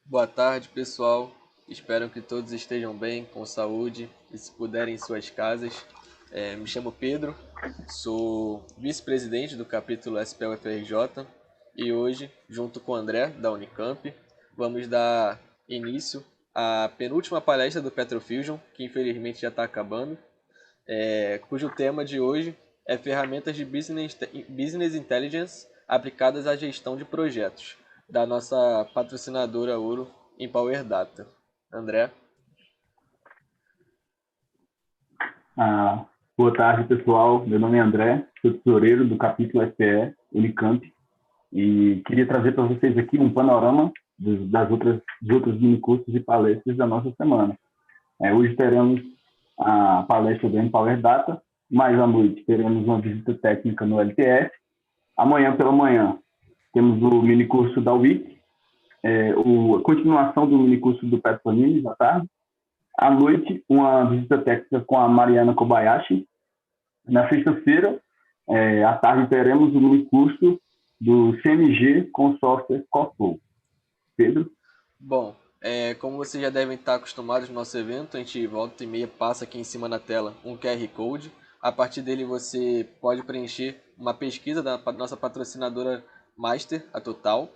Boa tarde, pessoal. Espero que todos estejam bem, com saúde e se puderem em suas casas. Me chamo Pedro, sou vice-presidente do capítulo SPUFRJ e hoje, junto com o André, da Unicamp, vamos dar início à penúltima palestra do Petrofusion, que infelizmente já está acabando, cujo tema de hoje é ferramentas de Business Intelligence aplicadas à gestão de projetos, da nossa patrocinadora Ouro Empower Data. André? Ah, Boa tarde, pessoal. Meu nome é André, sou tesoureiro do capítulo SPE Unicamp e queria trazer para vocês aqui um panorama dos outros minicursos e palestras da nossa semana. Hoje teremos a palestra do Empower Data, mais à noite teremos uma visita técnica no LTS. Amanhã pela manhã temos o minicurso da WIC, a continuação do minicurso do Petronimes à tarde. À noite, uma visita técnica com a Mariana Kobayashi. Na sexta-feira, à tarde, teremos o mini curso do CMG com software COFLOW. Pedro? Bom, como vocês já devem estar acostumados no nosso evento, a gente volta e meia passa aqui em cima na tela um QR Code. A partir dele você pode preencher uma pesquisa da nossa patrocinadora Master, a Total,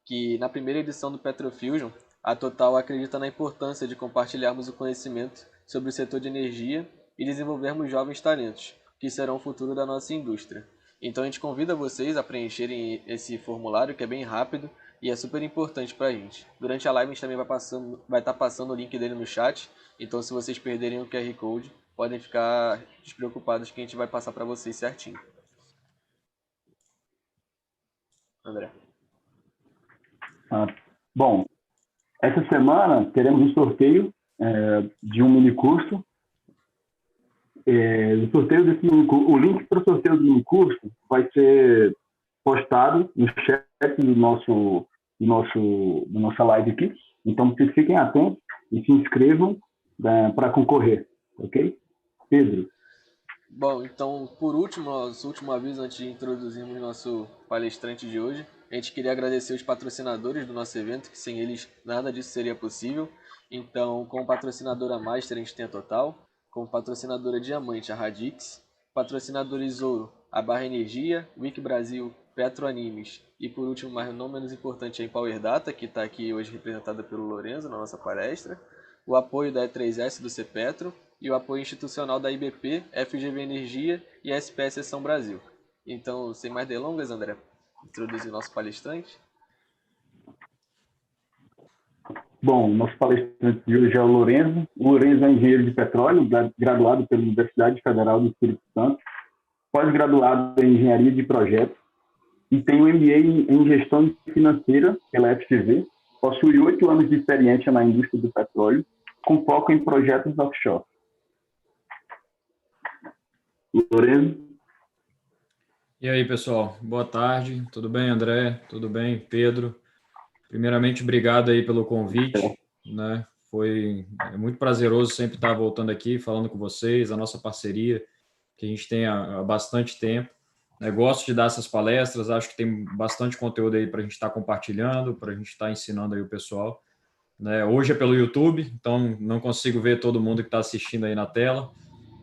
que na primeira edição do Petrofusion, a Total acredita na importância de compartilharmos o conhecimento sobre o setor de energia e desenvolvermos jovens talentos, que serão o futuro da nossa indústria. Então a gente convida vocês a preencherem esse formulário, que é bem rápido e é super importante para a gente. Durante a live a gente também vai estar passando o link dele no chat, então se vocês perderem o QR Code, podem ficar despreocupados que a gente vai passar para vocês certinho. André. Bom, essa semana teremos um sorteio de um mini curso. O sorteio desse o link para o sorteio do mini curso vai ser postado no chat da nossa live aqui. Então, vocês fiquem atentos e se inscrevam para concorrer, ok? Pedro? Bom, então, por último, nosso último aviso antes de introduzirmos nosso palestrante de hoje, a gente queria agradecer os patrocinadores do nosso evento, que sem eles nada disso seria possível. Então, como patrocinadora Master, a gente tem a Total, como patrocinadora Diamante, a Radix, patrocinadores Ouro, a Barra Energia, Wiki Brasil, Petro Animes e, por último, mas não menos importante, a Empower Data, que está aqui hoje representada pelo Lorenzo na nossa palestra, o apoio da E3S do CPetro e o apoio institucional da IBP, FGV Energia e SPS Seção Brasil. Então, sem mais delongas, André, introduzir nosso palestrante. Bom, nosso palestrante de hoje é o Lorenzo. O Lorenzo é engenheiro de petróleo, graduado pela Universidade Federal do Espírito Santo, pós-graduado em engenharia de projetos e tem um MBA em gestão financeira pela FGV. Possui 8 anos de experiência na indústria do petróleo, com foco em projetos offshore. Lorenzo? E aí, pessoal, boa tarde, tudo bem, André? Tudo bem, Pedro? Primeiramente, obrigado aí pelo convite, né? É muito prazeroso sempre estar voltando aqui, falando com vocês, a nossa parceria, que a gente tem há bastante tempo. Gosto de dar essas palestras, acho que tem bastante conteúdo aí para a gente estar compartilhando, para a gente estar ensinando aí o pessoal. Hoje é pelo YouTube, então não consigo ver todo mundo que está assistindo aí na tela.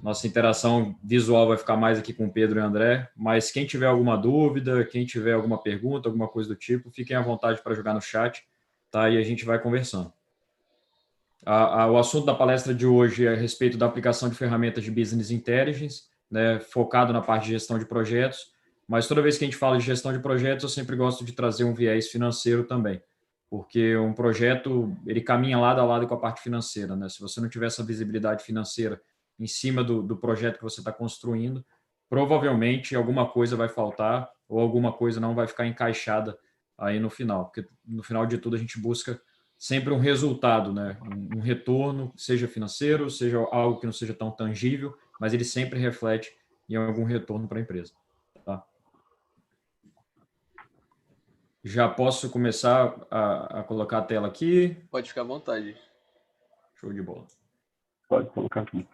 Nossa interação visual vai ficar mais aqui com o Pedro e o André, mas quem tiver alguma dúvida, quem tiver alguma pergunta, alguma coisa do tipo, fiquem à vontade para jogar no chat, tá? E a gente vai conversando. O assunto da palestra de hoje é a respeito da aplicação de ferramentas de Business Intelligence, né, focado na parte de gestão de projetos, mas toda vez que a gente fala de gestão de projetos, eu sempre gosto de trazer um viés financeiro também, porque um projeto, ele caminha lado a lado com a parte financeira, né? Se você não tiver essa visibilidade financeira em cima do projeto que você está construindo, provavelmente alguma coisa vai faltar ou alguma coisa não vai ficar encaixada aí no final, porque no final de tudo a gente busca sempre um resultado, né? Um retorno, seja financeiro, seja algo que não seja tão tangível, mas ele sempre reflete em algum retorno para a empresa. Tá? Já posso começar a colocar a tela aqui? Pode ficar à vontade. Show de bola. Pode colocar aqui.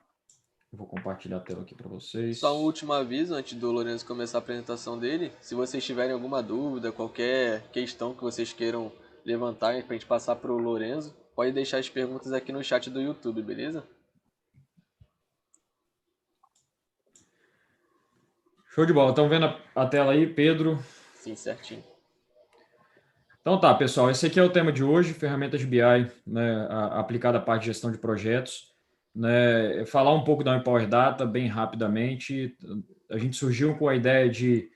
Vou compartilhar a tela aqui para vocês. Só um último aviso antes do Lourenço começar a apresentação dele. Se vocês tiverem alguma dúvida, qualquer questão que vocês queiram levantar para a gente passar para o Lorenzo, pode deixar as perguntas aqui no chat do YouTube, beleza? Show de bola. Estão vendo a tela aí, Pedro? Sim, certinho. Então tá, pessoal, esse aqui é o tema de hoje, ferramentas de BI, né, aplicada à parte de gestão de projetos. Né, falar um pouco da Empower Data bem rapidamente. A gente surgiu com a ideia de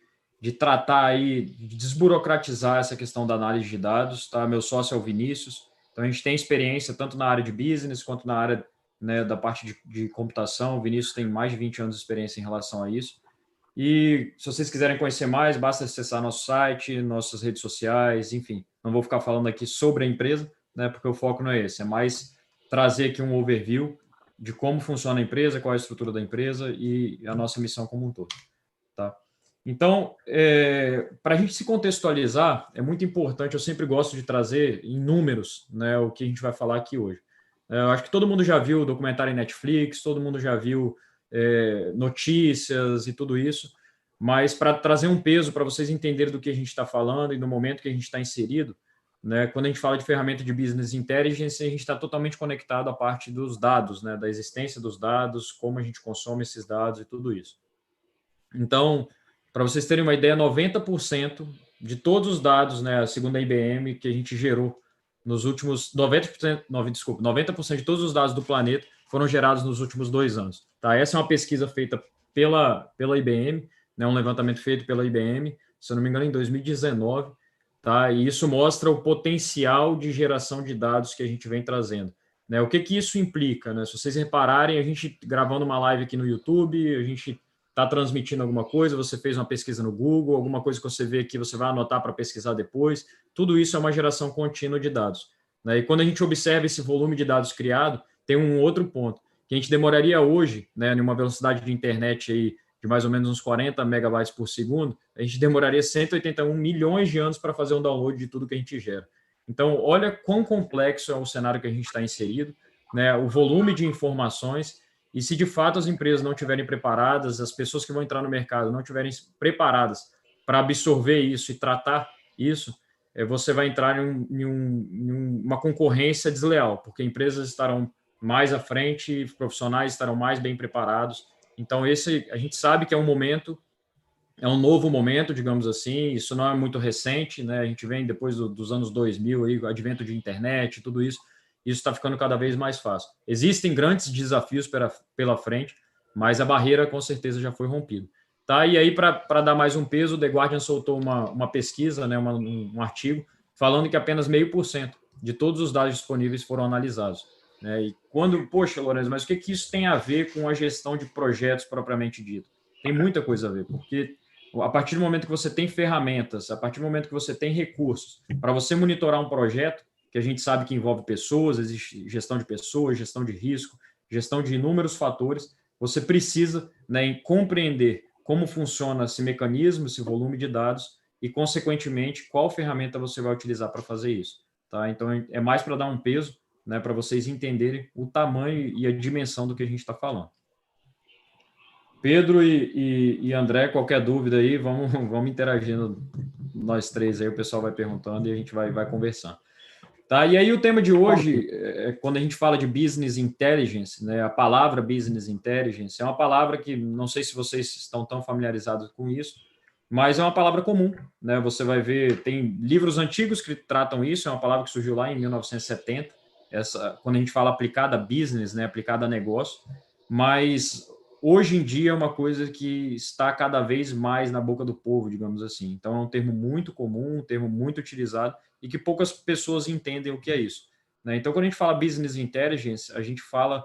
tratar aí, de desburocratizar essa questão da análise de dados. Tá? Meu sócio é o Vinícius, então a gente tem experiência tanto na área de business quanto na área, né, da parte de computação. O Vinícius tem mais de 20 anos de experiência em relação a isso. E se vocês quiserem conhecer mais, basta acessar nosso site, nossas redes sociais, enfim. Não vou ficar falando aqui sobre a empresa, né, porque o foco não é esse, é mais trazer aqui um overview de como funciona a empresa, qual é a estrutura da empresa e a nossa missão como um todo. Tá? Então, para a gente se contextualizar, é muito importante, eu sempre gosto de trazer em números, né, o que a gente vai falar aqui hoje. Eu acho que todo mundo já viu o documentário em Netflix, todo mundo já viu notícias e tudo isso, mas para trazer um peso para vocês entenderem do que a gente está falando e do momento que a gente está inserido, né, quando a gente fala de ferramenta de business intelligence, a gente está totalmente conectado à parte dos dados, né, da existência dos dados, como a gente consome esses dados e tudo isso. Então, para vocês terem uma ideia, 90% de todos os dados, né, segundo a IBM, que a gente gerou nos últimos 90% de todos os dados do planeta foram gerados nos últimos 2 anos. Tá? Essa é uma pesquisa feita pela IBM, né, um levantamento feito pela IBM, se eu não me engano, em 2019. Tá? E isso mostra o potencial de geração de dados que a gente vem trazendo. Né? O que isso implica? Né? Se vocês repararem, a gente gravando uma live aqui no YouTube, a gente está transmitindo alguma coisa, você fez uma pesquisa no Google, alguma coisa que você vê aqui, você vai anotar para pesquisar depois. Tudo isso é uma geração contínua de dados. Né? E quando a gente observa esse volume de dados criado, tem um outro ponto, que a gente demoraria hoje, né, em uma velocidade de internet aí de mais ou menos uns 40 megabytes por segundo, a gente demoraria 181 milhões de anos para fazer um download de tudo que a gente gera. Então, olha quão complexo é o cenário que a gente está inserido, né, o volume de informações. E se de fato as empresas não estiverem preparadas, as pessoas que vão entrar no mercado não estiverem preparadas para absorver isso e tratar isso, você vai entrar em uma concorrência desleal, porque empresas estarão mais à frente, profissionais estarão mais bem preparados. Então, a gente sabe que é um momento, é um novo momento, digamos assim, isso não é muito recente, né? A gente vem depois dos anos 2000, aí, o advento de internet, tudo isso está ficando cada vez mais fácil. Existem grandes desafios pela frente, mas a barreira com certeza já foi rompida. Tá? E aí, para dar mais um peso, o The Guardian soltou uma pesquisa, né, um artigo, falando que apenas 0,5% de todos os dados disponíveis foram analisados. Né? E poxa, Lourenço, mas o que isso tem a ver com a gestão de projetos propriamente dito? Tem muita coisa a ver, porque a partir do momento que você tem ferramentas, a partir do momento que você tem recursos para você monitorar um projeto, que a gente sabe que envolve pessoas, existe gestão de pessoas, gestão de risco, gestão de inúmeros fatores, você precisa, né, compreender como funciona esse mecanismo, esse volume de dados e, consequentemente, qual ferramenta você vai utilizar para fazer isso. Tá? Então, é mais para dar um peso, né, para vocês entenderem o tamanho e a dimensão do que a gente está falando. Pedro e André, qualquer dúvida aí, vamos interagindo nós três aí, o pessoal vai perguntando e a gente vai conversando. Tá? E aí o tema de hoje, quando a gente fala de business intelligence, né, a palavra business intelligence é uma palavra que não sei se vocês estão tão familiarizados com isso, mas é uma palavra comum. Né? Você vai ver, tem livros antigos que tratam isso, é uma palavra que surgiu lá em 1970, quando a gente fala aplicada a business, né, aplicada a negócio, mas hoje em dia é uma coisa que está cada vez mais na boca do povo, digamos assim. Então é um termo muito comum, um termo muito utilizado, e que poucas pessoas entendem o que é isso. Né? Então, quando a gente fala business intelligence, a gente fala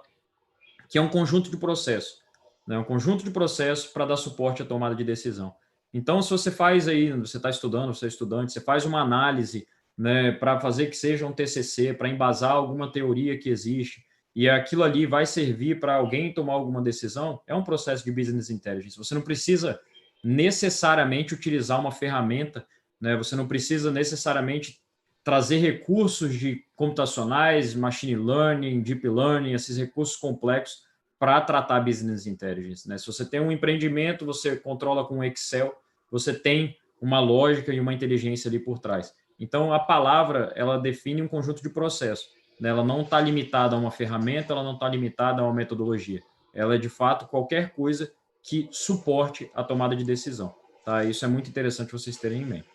que é um conjunto de processos, né? Um conjunto de processos para dar suporte à tomada de decisão. Então, se você faz aí, você está estudando, você é estudante, você faz uma análise, né, para fazer que seja um TCC, para embasar alguma teoria que existe, e aquilo ali vai servir para alguém tomar alguma decisão, é um processo de business intelligence. Você não precisa necessariamente utilizar uma ferramenta, né? Você não precisa necessariamente trazer recursos de computacionais, machine learning, deep learning, esses recursos complexos para tratar business intelligence. Né? Se você tem um empreendimento, você controla com Excel, você tem uma lógica e uma inteligência ali por trás. Então, a palavra, ela define um conjunto de processos, né? Ela não está limitada a uma ferramenta, ela não está limitada a uma metodologia. Ela é, de fato, qualquer coisa que suporte a tomada de decisão. Tá? Isso é muito interessante vocês terem em mente.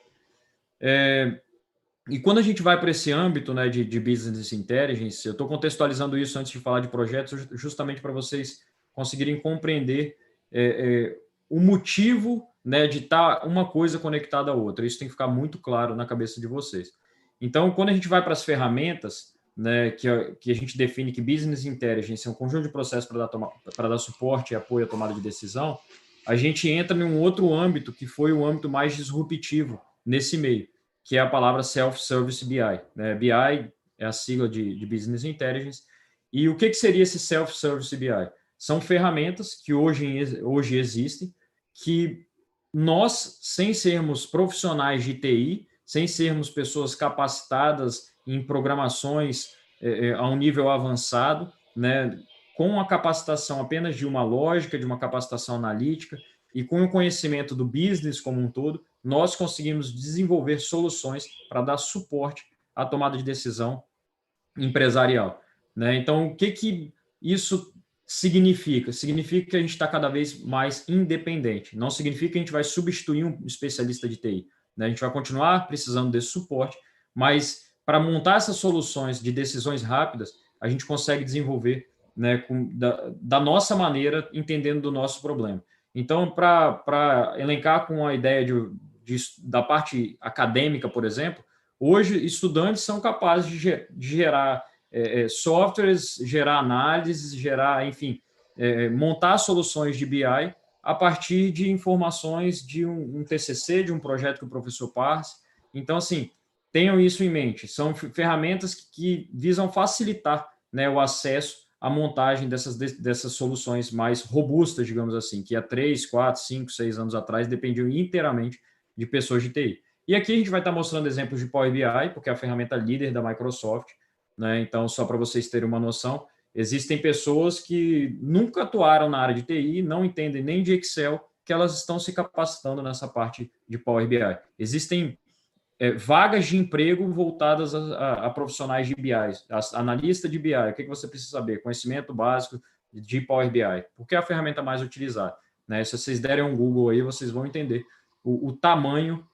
E quando a gente vai para esse âmbito, né, de business intelligence, eu estou contextualizando isso antes de falar de projetos, justamente para vocês conseguirem compreender o motivo, né, de estar uma coisa conectada à outra. Isso tem que ficar muito claro na cabeça de vocês. Então, quando a gente vai para as ferramentas, né, que a gente define que business intelligence é um conjunto de processos para dar suporte e apoio à tomada de decisão, a gente entra em um outro âmbito que foi o âmbito mais disruptivo nesse meio, que é a palavra Self-Service BI. Né? BI é a sigla de Business Intelligence. E o que seria esse Self-Service BI? São ferramentas que hoje existem, que nós, sem sermos profissionais de TI, sem sermos pessoas capacitadas em programações a um nível avançado, né, com a capacitação apenas de uma lógica, de uma capacitação analítica e com o conhecimento do business como um todo, nós conseguimos desenvolver soluções para dar suporte à tomada de decisão empresarial. Né? Então, o que isso significa? Significa que a gente está cada vez mais independente. Não significa que a gente vai substituir um especialista de TI. Né? A gente vai continuar precisando desse suporte, mas para montar essas soluções de decisões rápidas, a gente consegue desenvolver, né, da nossa maneira, entendendo do nosso problema. Então, para elencar com a ideia da parte acadêmica, por exemplo, hoje estudantes são capazes de gerar softwares, gerar análises, enfim, montar soluções de BI a partir de informações de um TCC, de um projeto que o professor passe. Então, assim, tenham isso em mente. São ferramentas que visam facilitar, né, o acesso à montagem dessas soluções mais robustas, digamos assim, que há 3, 4, 5, 6 anos atrás dependiam inteiramente de pessoas de TI. E aqui a gente vai estar mostrando exemplos de Power BI, porque é a ferramenta líder da Microsoft. Né? Então, só para vocês terem uma noção, existem pessoas que nunca atuaram na área de TI, não entendem nem de Excel, que elas estão se capacitando nessa parte de Power BI. Existem vagas de emprego voltadas a profissionais de BI, analista de BI. O que você precisa saber? Conhecimento básico de Power BI, porque é a ferramenta mais utilizada. Né? Se vocês derem um Google aí, vocês vão entender o tamanho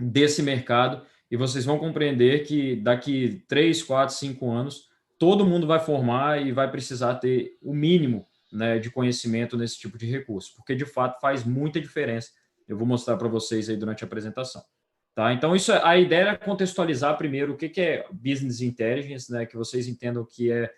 desse mercado e vocês vão compreender que daqui 3, 4, 5 anos, todo mundo vai formar e vai precisar ter o mínimo, né, de conhecimento nesse tipo de recurso, porque de fato faz muita diferença. Eu vou mostrar para vocês aí durante a apresentação. Tá? Então, a ideia é contextualizar primeiro o que é Business Intelligence, né, que vocês entendam que é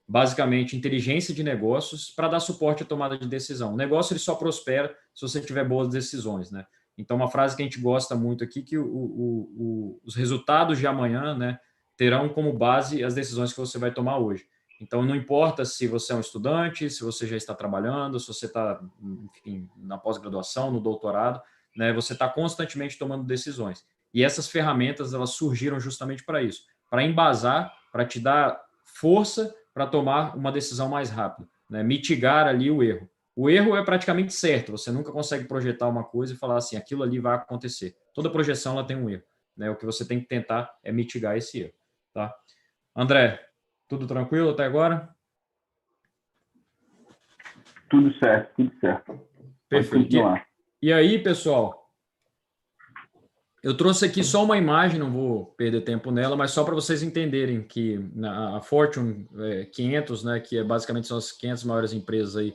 basicamente inteligência de negócios para dar suporte à tomada de decisão. O negócio ele só prospera se você tiver boas decisões. Né? Então, uma frase que a gente gosta muito aqui, que os resultados de amanhã, né, terão como base as decisões que você vai tomar hoje. Então, não importa se você é um estudante, se você já está trabalhando, se você está, enfim, na pós-graduação, no doutorado, né, você está constantemente tomando decisões. E essas ferramentas, elas surgiram justamente para isso, para embasar, para te dar força para tomar uma decisão mais rápida, né, mitigar ali o erro. O erro é praticamente certo, você nunca consegue projetar uma coisa e falar assim, aquilo ali vai acontecer. Toda projeção ela tem um erro. Né? O que você tem que tentar é mitigar esse erro. Tá? André, tudo tranquilo até agora? Tudo certo, tudo certo. Perfeito. E aí, pessoal, eu trouxe aqui só uma imagem, não vou perder tempo nela, mas só para vocês entenderem que a Fortune 500, né, que basicamente são as 500 maiores empresas aí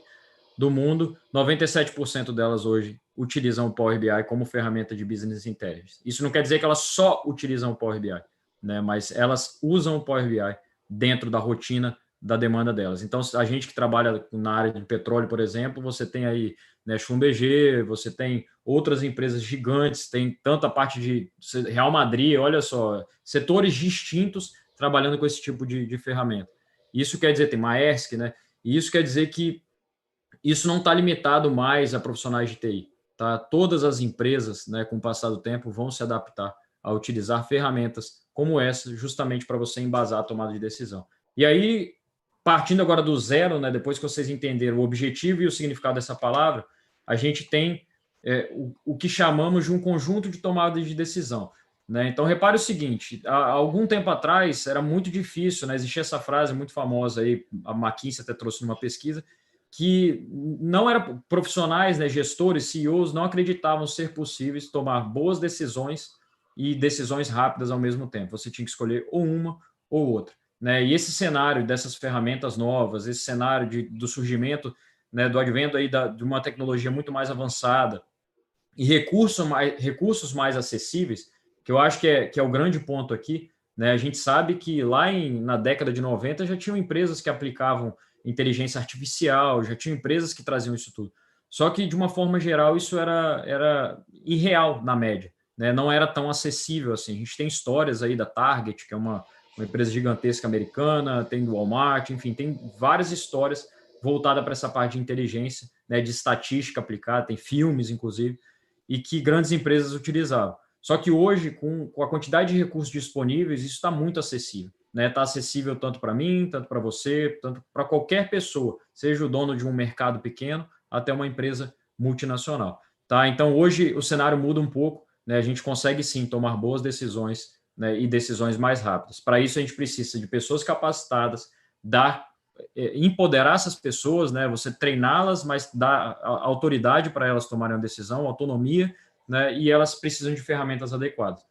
do mundo, 97% delas hoje utilizam o Power BI como ferramenta de Business Intelligence. Isso não quer dizer que elas só utilizam o Power BI, né? Mas elas usam o Power BI dentro da rotina da demanda delas. Então, a gente que trabalha na área de petróleo, por exemplo, você tem aí, né, Schlumberger, você tem outras empresas gigantes, tem tanta parte de Real Madrid, olha só, setores distintos trabalhando com esse tipo de ferramenta. Isso quer dizer, tem Maersk, né? E isso quer dizer que isso não está limitado mais a profissionais de TI. Tá? Todas as empresas, né, com o passar do tempo, vão se adaptar a utilizar ferramentas como essa, justamente para você embasar a tomada de decisão. E aí, partindo agora do zero, né, depois que vocês entenderam o objetivo e o significado dessa palavra, a gente tem o que chamamos de um conjunto de tomadas de decisão. né? Então, repare o seguinte, há algum tempo atrás era muito difícil, né? Existia essa frase muito famosa aí, a McKinsey até trouxe numa pesquisa, que não eram profissionais, né, gestores, CEOs, não acreditavam ser possíveis tomar boas decisões e decisões rápidas ao mesmo tempo. Você tinha que escolher ou uma ou outra, né? E esse cenário dessas ferramentas novas, esse cenário do surgimento, né, do advento aí de uma tecnologia muito mais avançada e recursos mais acessíveis, que eu acho que é o grande ponto aqui, né? A gente sabe que lá na década de 90 já tinham empresas que aplicavam inteligência artificial, já tinham empresas que traziam isso tudo. Só que, de uma forma geral, isso era irreal na média, né? Não era tão acessível assim. A gente tem histórias aí da Target, que é uma empresa gigantesca americana, tem do Walmart, enfim, tem várias histórias voltadas para essa parte de inteligência, né, de estatística aplicada, tem filmes, inclusive, e que grandes empresas utilizavam. Só que hoje, com a quantidade de recursos disponíveis, isso está muito acessível, né? Está acessível tanto para mim, tanto para você, tanto para qualquer pessoa, seja o dono de um mercado pequeno até uma empresa multinacional. Tá? Então, hoje o cenário muda um pouco, né? A gente consegue sim tomar boas decisões, né, e decisões mais rápidas. Para isso, a gente precisa de pessoas capacitadas, empoderar essas pessoas, né? Você treiná-las, mas dar autoridade para elas tomarem uma decisão, autonomia, né? E elas precisam de ferramentas adequadas.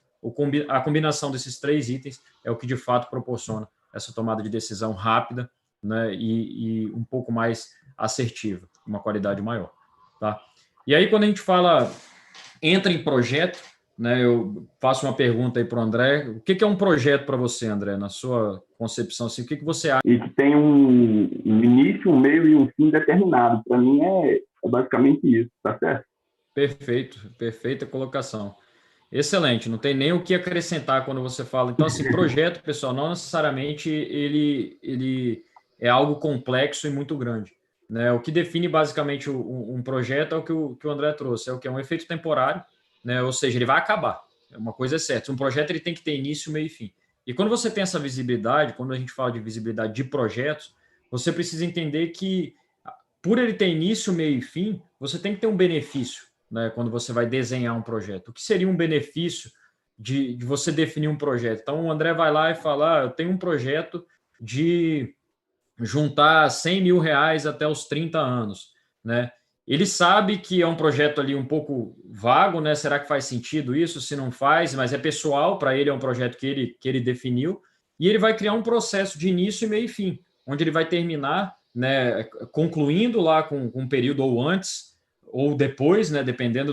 A combinação desses 3 itens é o que de fato proporciona essa tomada de decisão rápida, né? E um pouco mais assertiva, uma qualidade maior, tá? E aí, quando a gente fala entra em projeto, né? Eu faço uma pergunta aí para o André. O que é um projeto para você, André, na sua concepção? Assim, o que você acha? E que tem um início, um meio e um fim determinado. Para mim é basicamente isso, tá certo? Perfeito, perfeita colocação. Excelente, não tem nem o que acrescentar quando você fala. Então, assim, projeto, pessoal, não necessariamente ele é algo complexo e muito grande, né? O que define basicamente um projeto é o que o André trouxe, é o que é um efeito temporário, né? Ou seja, ele vai acabar. Uma coisa é certa, um projeto ele tem que ter início, meio e fim. E quando você tem essa visibilidade, quando a gente fala de visibilidade de projetos, você precisa entender que por ele ter início, meio e fim, você tem que ter um benefício, né, quando você vai desenhar um projeto. O que seria um benefício de você definir um projeto? Então, o André vai lá e fala, eu tenho um projeto de juntar 100 mil reais até os 30 anos, né? Ele sabe que é um projeto ali um pouco vago, né? Será que faz sentido isso? Se não faz, mas é pessoal, para ele é um projeto que ele definiu, e ele vai criar um processo de início, meio e fim, onde ele vai terminar, né, concluindo lá com um período ou antes, ou depois, né, dependendo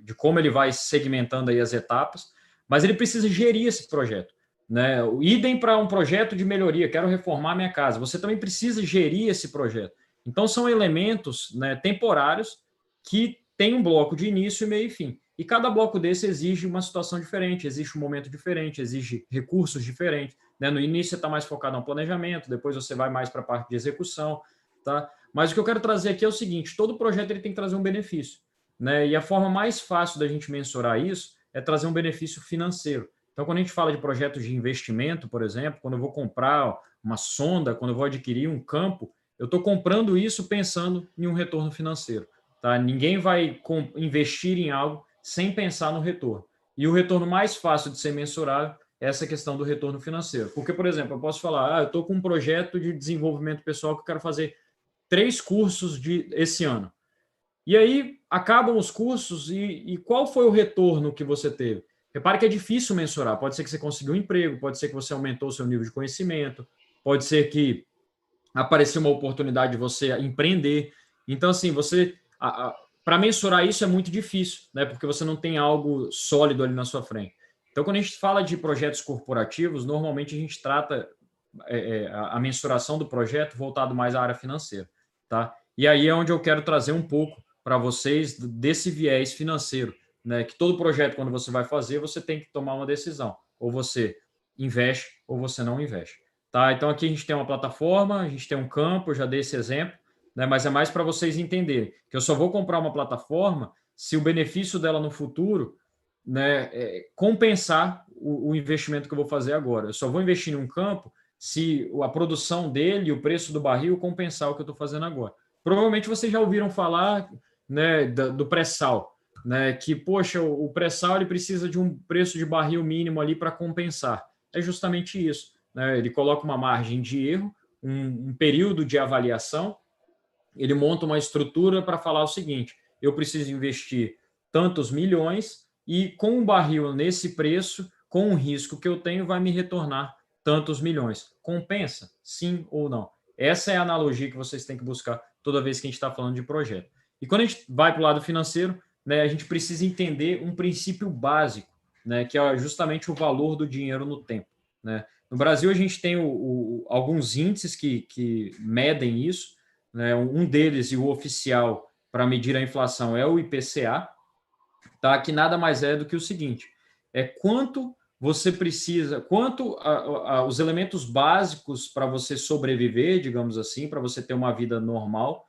de como ele vai segmentando aí as etapas, mas ele precisa gerir esse projeto, né? O idem para um projeto de melhoria, quero reformar minha casa. Você também precisa gerir esse projeto. Então, são elementos, né, temporários que têm um bloco de início, meio e fim. E cada bloco desse exige uma situação diferente, exige um momento diferente, exige recursos diferentes, né? No início você está mais focado no planejamento, depois você vai mais para a parte de execução, tá? Mas o que eu quero trazer aqui é o seguinte, todo projeto ele tem que trazer um benefício, né? E a forma mais fácil da gente mensurar isso é trazer um benefício financeiro. Então, quando a gente fala de projetos de investimento, por exemplo, quando eu vou comprar uma sonda, quando eu vou adquirir um campo, eu estou comprando isso pensando em um retorno financeiro. Tá? Ninguém vai investir em algo sem pensar no retorno. E o retorno mais fácil de ser mensurável é essa questão do retorno financeiro. Porque, por exemplo, eu posso falar, eu estou com um projeto de desenvolvimento pessoal que eu quero fazer 3 cursos esse ano. E aí acabam os cursos e qual foi o retorno que você teve? Repare que é difícil mensurar. Pode ser que você conseguiu um emprego, pode ser que você aumentou o seu nível de conhecimento, pode ser que apareceu uma oportunidade de você empreender. Então, assim, para mensurar isso é muito difícil, né? Porque você não tem algo sólido ali na sua frente. Então, quando a gente fala de projetos corporativos, normalmente a gente trata a mensuração do projeto voltado mais à área financeira, tá? E aí é onde eu quero trazer um pouco para vocês desse viés financeiro, né? Que todo projeto, quando você vai fazer, você tem que tomar uma decisão. Ou você investe ou você não investe. Tá? Então, aqui a gente tem uma plataforma, a gente tem um campo, eu já dei esse exemplo, né? Mas é mais para vocês entenderem que eu só vou comprar uma plataforma se o benefício dela no futuro, né, compensar o investimento que eu vou fazer agora. Eu só vou investir em um campo se a produção dele e o preço do barril compensar o que eu estou fazendo agora. Provavelmente vocês já ouviram falar, né, do pré-sal. né, que, poxa, o pré-sal ele precisa de um preço de barril mínimo ali para compensar. É justamente isso, né? Ele coloca uma margem de erro, um período de avaliação, ele monta uma estrutura para falar o seguinte: eu preciso investir tantos milhões e com um barril nesse preço, com o risco que eu tenho, vai me retornar tantos milhões. Compensa? Sim ou não? Essa é a analogia que vocês têm que buscar toda vez que a gente está falando de projeto. E quando a gente vai para o lado financeiro, né, a gente precisa entender um princípio básico, né, que é justamente o valor do dinheiro no tempo. Né? No Brasil, a gente tem alguns índices que medem isso, né? Um deles, e o oficial para medir a inflação, é o IPCA, tá? Que nada mais é do que o seguinte: é quanto você precisa, os elementos básicos para você sobreviver, digamos assim, para você ter uma vida normal,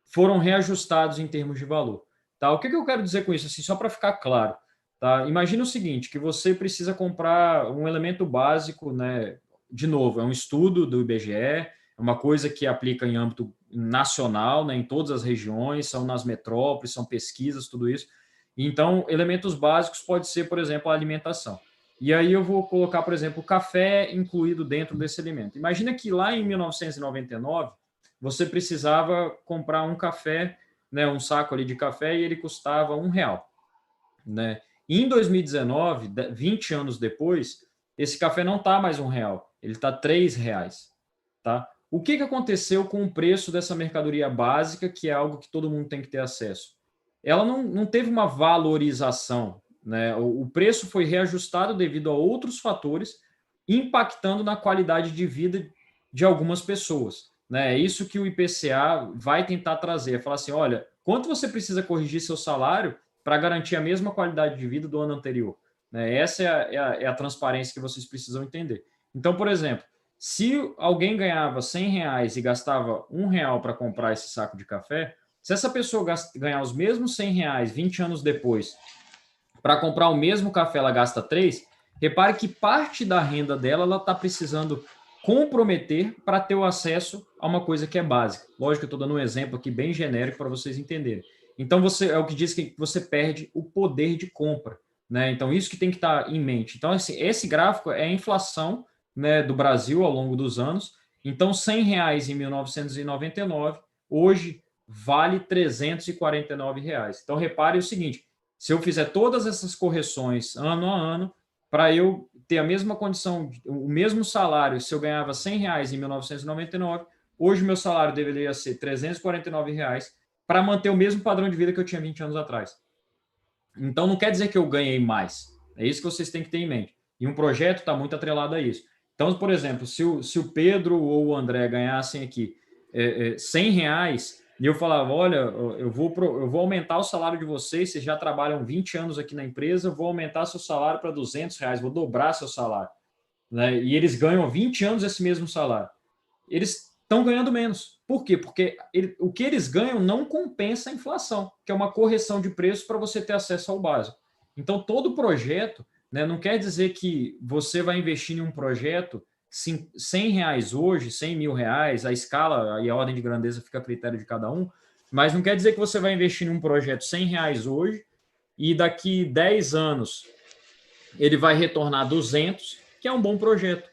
foram reajustados em termos de valor. Tá? O que eu quero dizer com isso? Assim, só para ficar claro. Tá? Imagina o seguinte, que você precisa comprar um elemento básico, né? De novo, é um estudo do IBGE, é uma coisa que aplica em âmbito nacional, né? Em todas as regiões, são nas metrópoles, são pesquisas, tudo isso. Então, elementos básicos pode ser, por exemplo, a alimentação. E aí eu vou colocar, por exemplo, o café incluído dentro desse elemento. Imagina que lá em 1999, você precisava comprar um café, né, um saco ali de café, e ele custava R$ 1, né? E em 2019, 20 anos depois, esse café não está mais R$ 1, ele está R$ 3, tá? O que aconteceu com o preço dessa mercadoria básica, que é algo que todo mundo tem que ter acesso? Ela não teve uma valorização, né? O preço foi reajustado devido a outros fatores, impactando na qualidade de vida de algumas pessoas. Né? É isso que o IPCA vai tentar trazer, é falar assim: olha, quanto você precisa corrigir seu salário para garantir a mesma qualidade de vida do ano anterior? Né? Essa é a transparência que vocês precisam entender. Então, por exemplo, se alguém ganhava R$ 100 e gastava R$ 1 para comprar esse saco de café, se essa pessoa ganhar os mesmos R$ 100 20 anos depois, para comprar o mesmo café ela gasta 3, repare que parte da renda dela ela está precisando comprometer para ter o acesso a uma coisa que é básica. Lógico que eu estou dando um exemplo aqui bem genérico para vocês entenderem. Então, é o que diz que você perde o poder de compra. Né? Então, isso que tem que estar em mente. Então, assim, esse gráfico é a inflação, né, do Brasil ao longo dos anos. Então, R$ 100 em 1999, hoje vale R$ 349. Então, repare o seguinte: se eu fizer todas essas correções ano a ano, para eu ter a mesma condição, o mesmo salário, se eu ganhava R$ 100 em 1999, hoje meu salário deveria ser R$ 349 para manter o mesmo padrão de vida que eu tinha 20 anos atrás. Então, não quer dizer que eu ganhei mais. É isso que vocês têm que ter em mente. E um projeto está muito atrelado a isso. Então, por exemplo, se o Pedro ou o André ganhassem aqui R$ 100, e eu falava: olha, eu vou aumentar o salário de vocês já trabalham 20 anos aqui na empresa, eu vou aumentar seu salário para R$ 200, vou dobrar seu salário. Né? E eles ganham há 20 anos esse mesmo salário. Eles estão ganhando menos. Por quê? Porque o que eles ganham não compensa a inflação, que é uma correção de preço para você ter acesso ao básico. Então, todo projeto, né, não quer dizer que você vai investir em um projeto R$ 100 hoje, R$ 100.000, a escala e a ordem de grandeza fica a critério de cada um, mas não quer dizer que você vai investir em um projeto R$ 100 hoje e daqui 10 anos ele vai retornar 200, que é um bom projeto,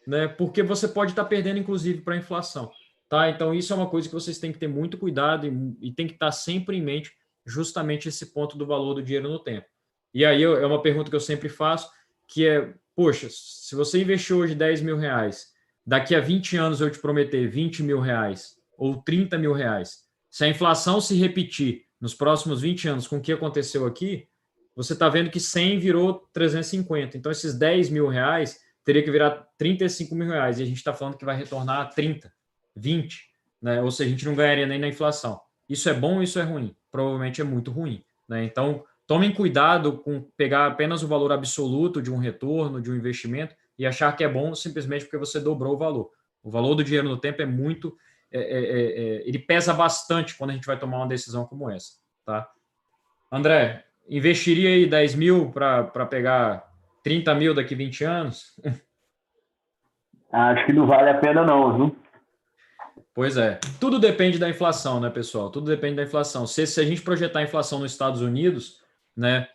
né? Porque você pode estar perdendo, inclusive, para a inflação. Tá? Então, isso é uma coisa que vocês têm que ter muito cuidado e tem que estar sempre em mente justamente esse ponto do valor do dinheiro no tempo. E aí é uma pergunta que eu sempre faço, que é: poxa, se você investiu hoje R$ 10.000, daqui a 20 anos eu te prometer R$ 20.000 ou R$ 30.000, se a inflação se repetir nos próximos 20 anos com o que aconteceu aqui, você está vendo que 100 virou 350. Então, esses R$ 10.000 teria que virar R$ 35.000. E a gente está falando que vai retornar 30, 20. Né? Ou seja, a gente não ganharia nem na inflação. Isso é bom ou isso é ruim? Provavelmente é muito ruim. Né? Então, tomem cuidado com pegar apenas o valor absoluto de um retorno, de um investimento, e achar que é bom simplesmente porque você dobrou o valor. O valor do dinheiro no tempo é muito... ele pesa bastante quando a gente vai tomar uma decisão como essa. Tá? André, investiria aí 10 mil para pegar 30 mil daqui 20 anos? Acho que não vale a pena não, viu? Pois é. Tudo depende da inflação, né, pessoal? Tudo depende da inflação. Se a gente projetar a inflação nos Estados Unidos, né?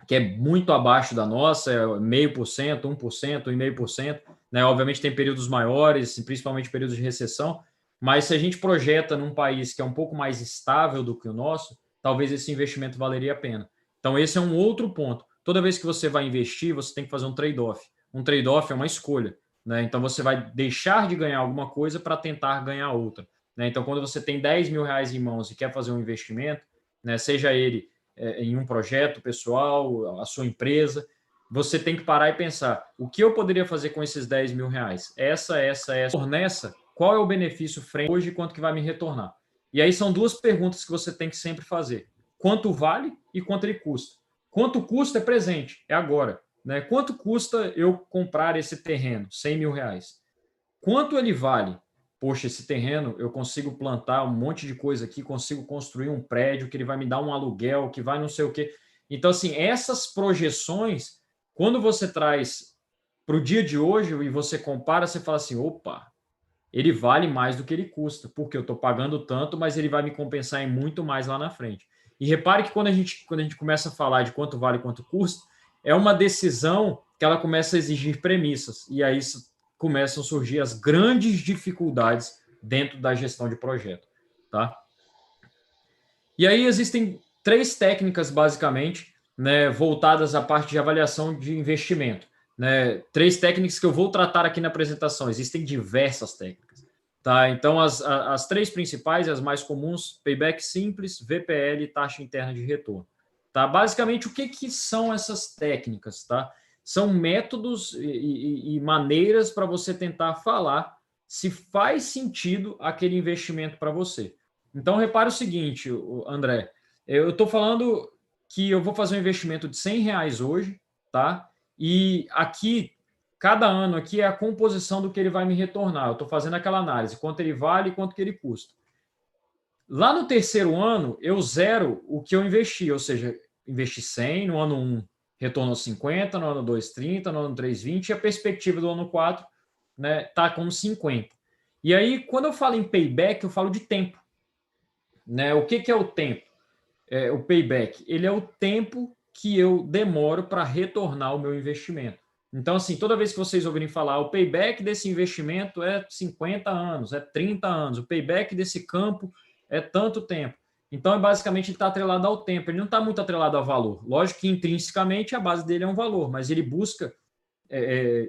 Que é muito abaixo da nossa, é 0,5%, 1%, 1,5%, né? Obviamente tem períodos maiores, principalmente períodos de recessão, mas se a gente projeta num país que é um pouco mais estável do que o nosso, talvez esse investimento valeria a pena. Então, esse é um outro ponto. Toda vez que você vai investir, você tem que fazer um trade-off. Um trade-off é uma escolha, né? Então, você vai deixar de ganhar alguma coisa para tentar ganhar outra, né? Então, quando você tem 10 mil reais em mãos e quer fazer um investimento, né, seja ele em um projeto pessoal, a sua empresa, você tem que parar e pensar, o que eu poderia fazer com esses 10 mil reais? Essa. Por nessa, qual é o benefício frente hoje e quanto que vai me retornar? E aí são duas perguntas que você tem que sempre fazer. Quanto vale e quanto ele custa? Quanto custa é presente, é agora. Né? Quanto custa eu comprar esse terreno? 100 mil reais. Quanto ele vale? Poxa, esse terreno eu consigo plantar um monte de coisa aqui, consigo construir um prédio que ele vai me dar um aluguel, que vai não sei o quê. Então, assim, essas projeções, quando você traz para o dia de hoje e você compara, você fala assim, opa, ele vale mais do que ele custa, porque eu estou pagando tanto, mas ele vai me compensar em muito mais lá na frente. E repare que quando a gente começa a falar de quanto vale e quanto custa, é uma decisão que ela começa a exigir premissas. E aí começam a surgir as grandes dificuldades dentro da gestão de projeto, tá? E aí existem 3 técnicas, basicamente, né, voltadas à parte de avaliação de investimento. Né? 3 técnicas que eu vou tratar aqui na apresentação. Existem diversas técnicas. Tá? Então, as 3 principais, as mais comuns, payback simples, VPL e taxa interna de retorno. Tá? Basicamente, o que são essas técnicas? Tá? São métodos e maneiras para você tentar falar se faz sentido aquele investimento para você. Então, repare o seguinte, André, eu estou falando que eu vou fazer um investimento de 100 reais hoje, tá? E aqui, cada ano aqui é a composição do que ele vai me retornar. Eu estou fazendo aquela análise, quanto ele vale e quanto que ele custa. Lá no terceiro ano, eu zero o que eu investi, ou seja, investi 100, no ano 1 retornou 50, no ano 2, 30, no ano 3, 20, e a perspectiva do ano 4 né, tá como 50. E aí, quando eu falo em payback, eu falo de tempo. Né? O que é o tempo? O payback, ele é o tempo que eu demoro para retornar o meu investimento. Então, assim, toda vez que vocês ouvirem falar, o payback desse investimento é 50 anos, é 30 anos, o payback desse campo é tanto tempo. Então, basicamente, ele está atrelado ao tempo, ele não está muito atrelado ao valor. Lógico que, intrinsecamente, a base dele é um valor, mas ele busca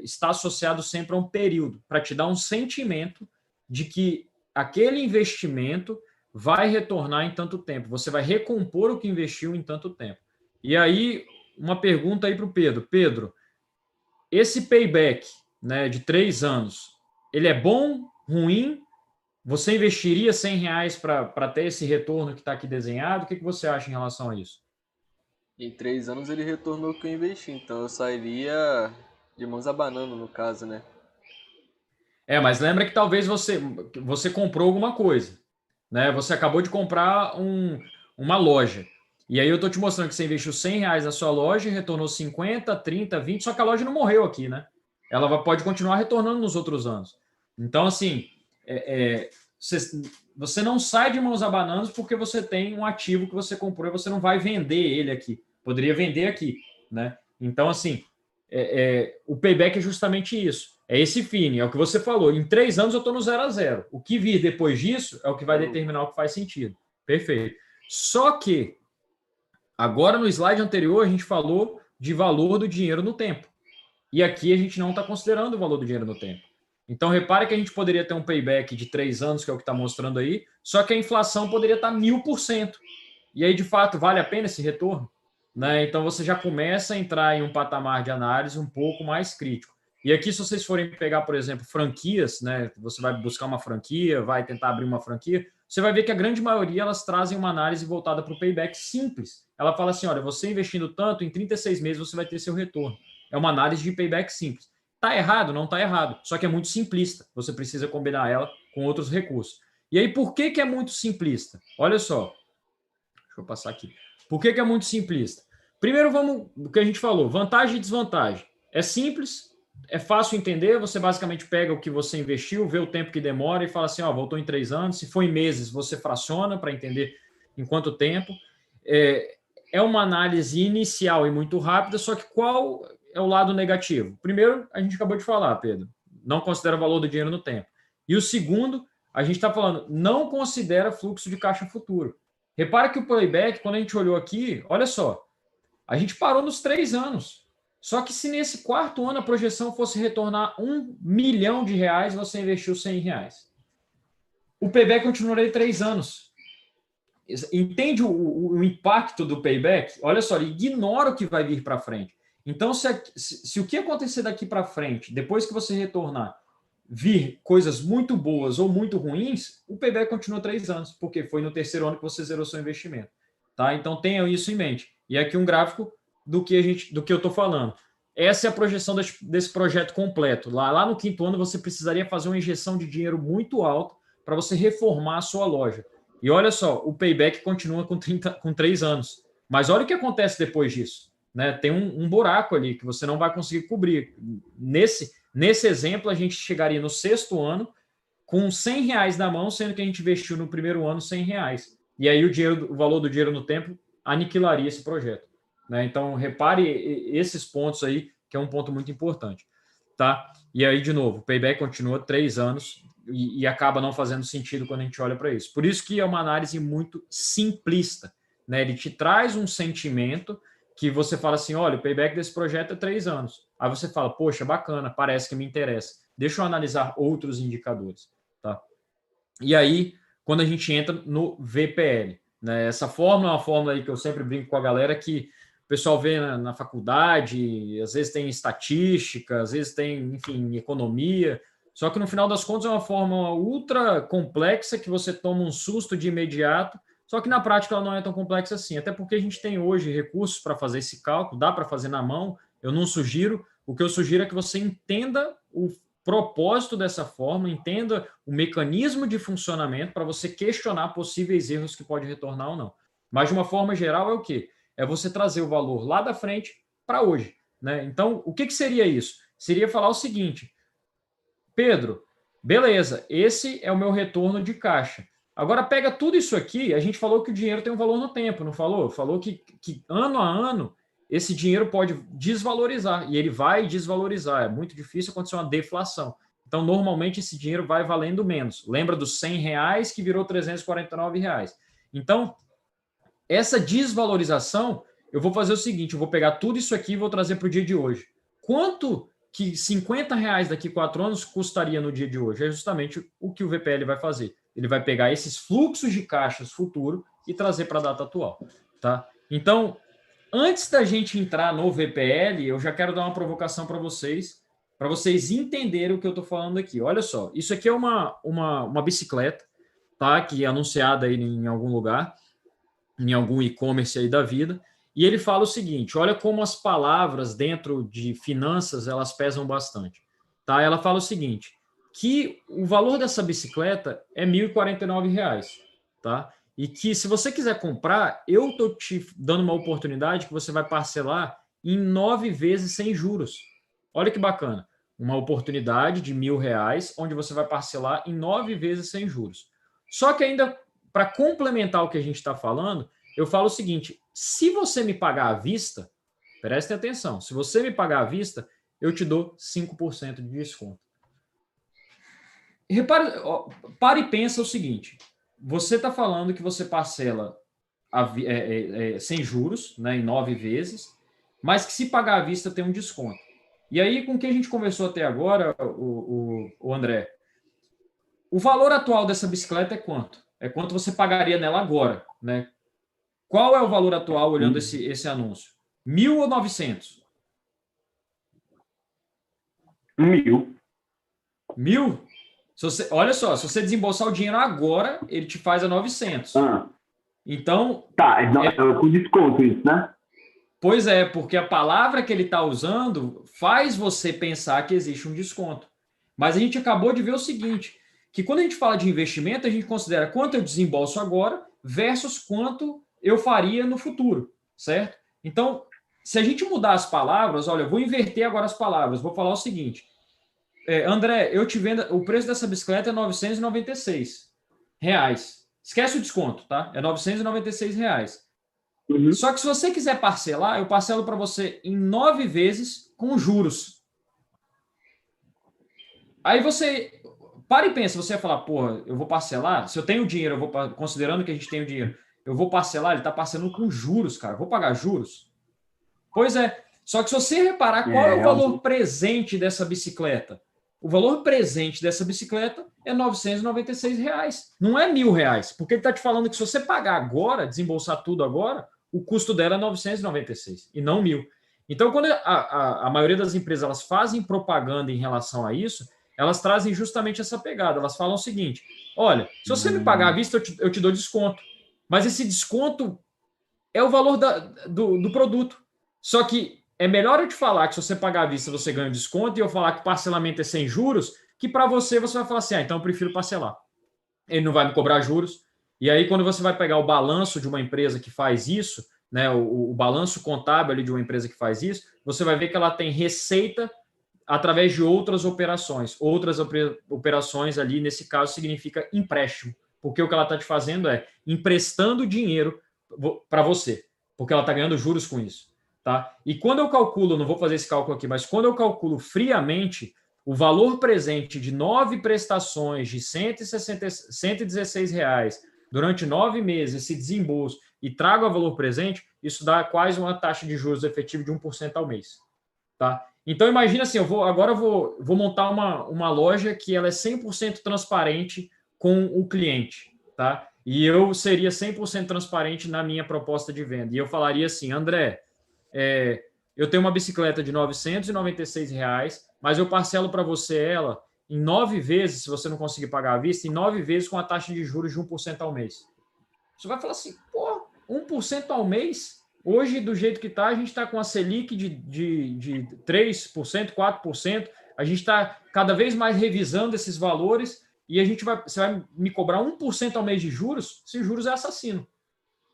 estar associado sempre a um período, para te dar um sentimento de que aquele investimento vai retornar em tanto tempo. Você vai recompor o que investiu em tanto tempo. E aí, uma pergunta aí para o Pedro. Pedro, esse payback né, de 3 anos, ele é bom, ruim? Você investiria 100 reais para ter esse retorno que está aqui desenhado? O que você acha em relação a isso? Em 3 anos ele retornou o que eu investi, então eu sairia de mãos abanando no caso, né? Mas lembra que talvez você comprou alguma coisa. Né? Você acabou de comprar uma loja. E aí eu estou te mostrando que você investiu 100 reais na sua loja e retornou 50, 30, 20, só que a loja não morreu aqui, né? Ela pode continuar retornando nos outros anos. Então, assim, você não sai de mãos abanando porque você tem um ativo que você comprou e você não vai vender ele aqui. Poderia vender aqui, né? Então, assim, o payback é justamente isso. É esse fim, é o que você falou. Em 3 anos eu estou no 0 a 0. O que vir depois disso é o que vai determinar o que faz sentido. Perfeito. Só que, agora no slide anterior, a gente falou de valor do dinheiro no tempo. E aqui a gente não está considerando o valor do dinheiro no tempo. Então, repare que a gente poderia ter um payback de 3 anos, que é o que está mostrando aí, só que a inflação poderia estar 1000%. E aí, de fato, vale a pena esse retorno? Né? Então, você já começa a entrar em um patamar de análise um pouco mais crítico. E aqui, se vocês forem pegar, por exemplo, franquias, né? Você vai buscar uma franquia, vai tentar abrir uma franquia, você vai ver que a grande maioria elas trazem uma análise voltada para o payback simples. Ela fala assim: olha, você investindo tanto, em 36 meses você vai ter seu retorno. É uma análise de payback simples. Está errado? Não está errado. Só que é muito simplista. Você precisa combinar ela com outros recursos. E aí, por que é muito simplista? Olha só. Deixa eu passar aqui. Por que é muito simplista? Primeiro, vamos o que a gente falou: vantagem e desvantagem. É simples, é fácil entender. Você basicamente pega o que você investiu, vê o tempo que demora e fala assim: ó, voltou em 3 anos. Se for em meses, você fraciona para entender em quanto tempo. é uma análise inicial e muito rápida, só que qual é o lado negativo? Primeiro, a gente acabou de falar, Pedro, não considera o valor do dinheiro no tempo. E o segundo, a gente está falando, não considera fluxo de caixa futuro. Repara que o playback, quando a gente olhou aqui, olha só, a gente parou nos 3 anos. Só que se nesse quarto ano a projeção fosse retornar R$ 1.000.000, você investiu R$ 100. O payback continuaria 3 anos. Entende o impacto do payback? Olha só, ele ignora o que vai vir para frente. Então, se o que acontecer daqui para frente, depois que você retornar, vir coisas muito boas ou muito ruins, o payback continua 3 anos, porque foi no terceiro ano que você zerou seu investimento. Tá? Então, tenham isso em mente. E aqui um gráfico do que eu estou falando. Essa é a projeção desse projeto completo. Lá no quinto ano, você precisaria fazer uma injeção de dinheiro muito alta para você reformar a sua loja. E olha só, o payback continua com 3 anos. Mas olha o que acontece depois disso. Né? Tem um buraco ali que você não vai conseguir cobrir. Nesse exemplo, a gente chegaria no sexto ano com R$ 100 na mão, sendo que a gente investiu no primeiro ano R$ 100. E aí o valor do dinheiro no tempo aniquilaria esse projeto. Né? Então, repare esses pontos aí, que é um ponto muito importante. Tá? E aí, de novo, o payback continua 3 anos e acaba não fazendo sentido quando a gente olha para isso. Por isso que é uma análise muito simplista. Né? Ele te traz um sentimento que você fala assim, olha, o payback desse projeto é 3 anos. Aí você fala, poxa, bacana, parece que me interessa. Deixa eu analisar outros indicadores. Tá? E aí, quando a gente entra no VPL, né? Essa fórmula é uma fórmula aí que eu sempre brinco com a galera que o pessoal vê na faculdade, às vezes tem estatística, às vezes tem, enfim, economia, só que no final das contas é uma fórmula ultra complexa que você toma um susto de imediato, só que na prática ela não é tão complexa assim, até porque a gente tem hoje recursos para fazer esse cálculo, dá para fazer na mão, eu não sugiro, o que eu sugiro é que você entenda o propósito dessa forma, entenda o mecanismo de funcionamento para você questionar possíveis erros que pode retornar ou não. Mas de uma forma geral é o quê? É você trazer o valor lá da frente para hoje. Né? Então, o que seria isso? Seria falar o seguinte, Pedro, beleza, esse é o meu retorno de caixa. Agora pega tudo isso aqui, a gente falou que o dinheiro tem um valor no tempo, não falou? Falou que ano a ano esse dinheiro pode desvalorizar, e ele vai desvalorizar. É muito difícil acontecer uma deflação. Então, normalmente, esse dinheiro vai valendo menos. Lembra dos R$ 100 que virou R$ 349. Então, essa desvalorização, eu vou fazer o seguinte, eu vou pegar tudo isso aqui e vou trazer para o dia de hoje. Quanto que R$ 50 daqui a 4 anos custaria no dia de hoje? É justamente o que o VPL vai fazer. Ele vai pegar esses fluxos de caixas futuro e trazer para a data atual. Tá? Então, antes da gente entrar no VPL, eu já quero dar uma provocação para vocês entenderem o que eu estou falando aqui. Olha só, isso aqui é uma bicicleta, tá? Que é anunciada aí em algum lugar, em algum e-commerce aí da vida, e ele fala o seguinte, olha como as palavras dentro de finanças, elas pesam bastante. Tá? Ela fala o seguinte, que o valor dessa bicicleta é R$ 1.049, tá? E que se você quiser comprar, eu estou te dando uma oportunidade que você vai parcelar em 9 vezes sem juros. Olha que bacana. Uma oportunidade de R$ 1.000, onde você vai parcelar em 9 vezes sem juros. Só que ainda, para complementar o que a gente está falando, eu falo o seguinte, se você me pagar à vista, prestem atenção, se você me pagar à vista, eu te dou 5% de desconto. Repare, para e pensa o seguinte, você está falando que você parcela sem juros, né, em 9 vezes, mas que se pagar à vista tem um desconto. E aí, com o que a gente conversou até agora, o André, o valor atual dessa bicicleta é quanto? É quanto você pagaria nela agora, né? Qual é o valor atual olhando esse anúncio? 1.000 ou 900? 1.000. 1.000? Olha só, se você desembolsar o dinheiro agora, ele te faz a 900. Então... Tá, com desconto isso, né? Pois é, porque a palavra que ele está usando faz você pensar que existe um desconto. Mas a gente acabou de ver o seguinte, que quando a gente fala de investimento, a gente considera quanto eu desembolso agora versus quanto eu faria no futuro, certo? Então, se a gente mudar as palavras, olha, eu vou inverter agora as palavras, vou falar o seguinte, André, eu te vendo, o preço dessa bicicleta é R$ 996. Esquece o desconto, tá? É R$ 996. Uhum. Só que se você quiser parcelar, eu parcelo para você em 9 vezes com juros. Aí você para e pensa, você vai falar, porra, eu vou parcelar? Se eu tenho dinheiro, eu vou considerando que a gente tem o dinheiro, eu vou parcelar? Ele está parcelando com juros, cara. Eu vou pagar juros? Pois é. Só que se você reparar qual é o valor Realmente. presente dessa bicicleta, o valor presente dessa bicicleta é R$ 996. Não é R$ 1.000. Porque ele está te falando que se você pagar agora, desembolsar tudo agora, o custo dela é 996 e não 1.000. Então, quando a maioria das empresas elas fazem propaganda em relação a isso, elas trazem justamente essa pegada. Elas falam o seguinte: olha, se você me pagar à vista, eu te dou desconto. Mas esse desconto é o valor do produto. Só que é melhor eu te falar que se você pagar à vista você ganha um desconto e eu falar que parcelamento é sem juros, que para você vai falar assim, então eu prefiro parcelar. Ele não vai me cobrar juros. E aí quando você vai pegar o balanço de uma empresa que faz isso, né, o balanço contábil ali de uma empresa que faz isso, você vai ver que ela tem receita através de outras operações. Outras operações ali, nesse caso, significa empréstimo. Porque o que ela está te fazendo é emprestando dinheiro para você, porque ela está ganhando juros com isso. Tá? E quando eu calculo, não vou fazer esse cálculo aqui, mas quando eu calculo friamente o valor presente de 9 prestações de R$ 116 durante 9 meses, esse desembolso, e trago a valor presente, isso dá quase uma taxa de juros efetiva de 1% ao mês. Tá? Então, imagina assim, agora eu vou montar uma loja que ela é 100% transparente com o cliente. Tá? E eu seria 100% transparente na minha proposta de venda. E eu falaria assim, André, eu tenho uma bicicleta de R$ 996, mas eu parcelo para você ela em 9 vezes, se você não conseguir pagar à vista, em 9 vezes com a taxa de juros de 1% ao mês. Você vai falar assim, pô, 1% ao mês? Hoje, do jeito que está, a gente está com a Selic de 3%, 4%. A gente está cada vez mais revisando esses valores e você vai me cobrar 1% ao mês de juros? Se juros é assassino.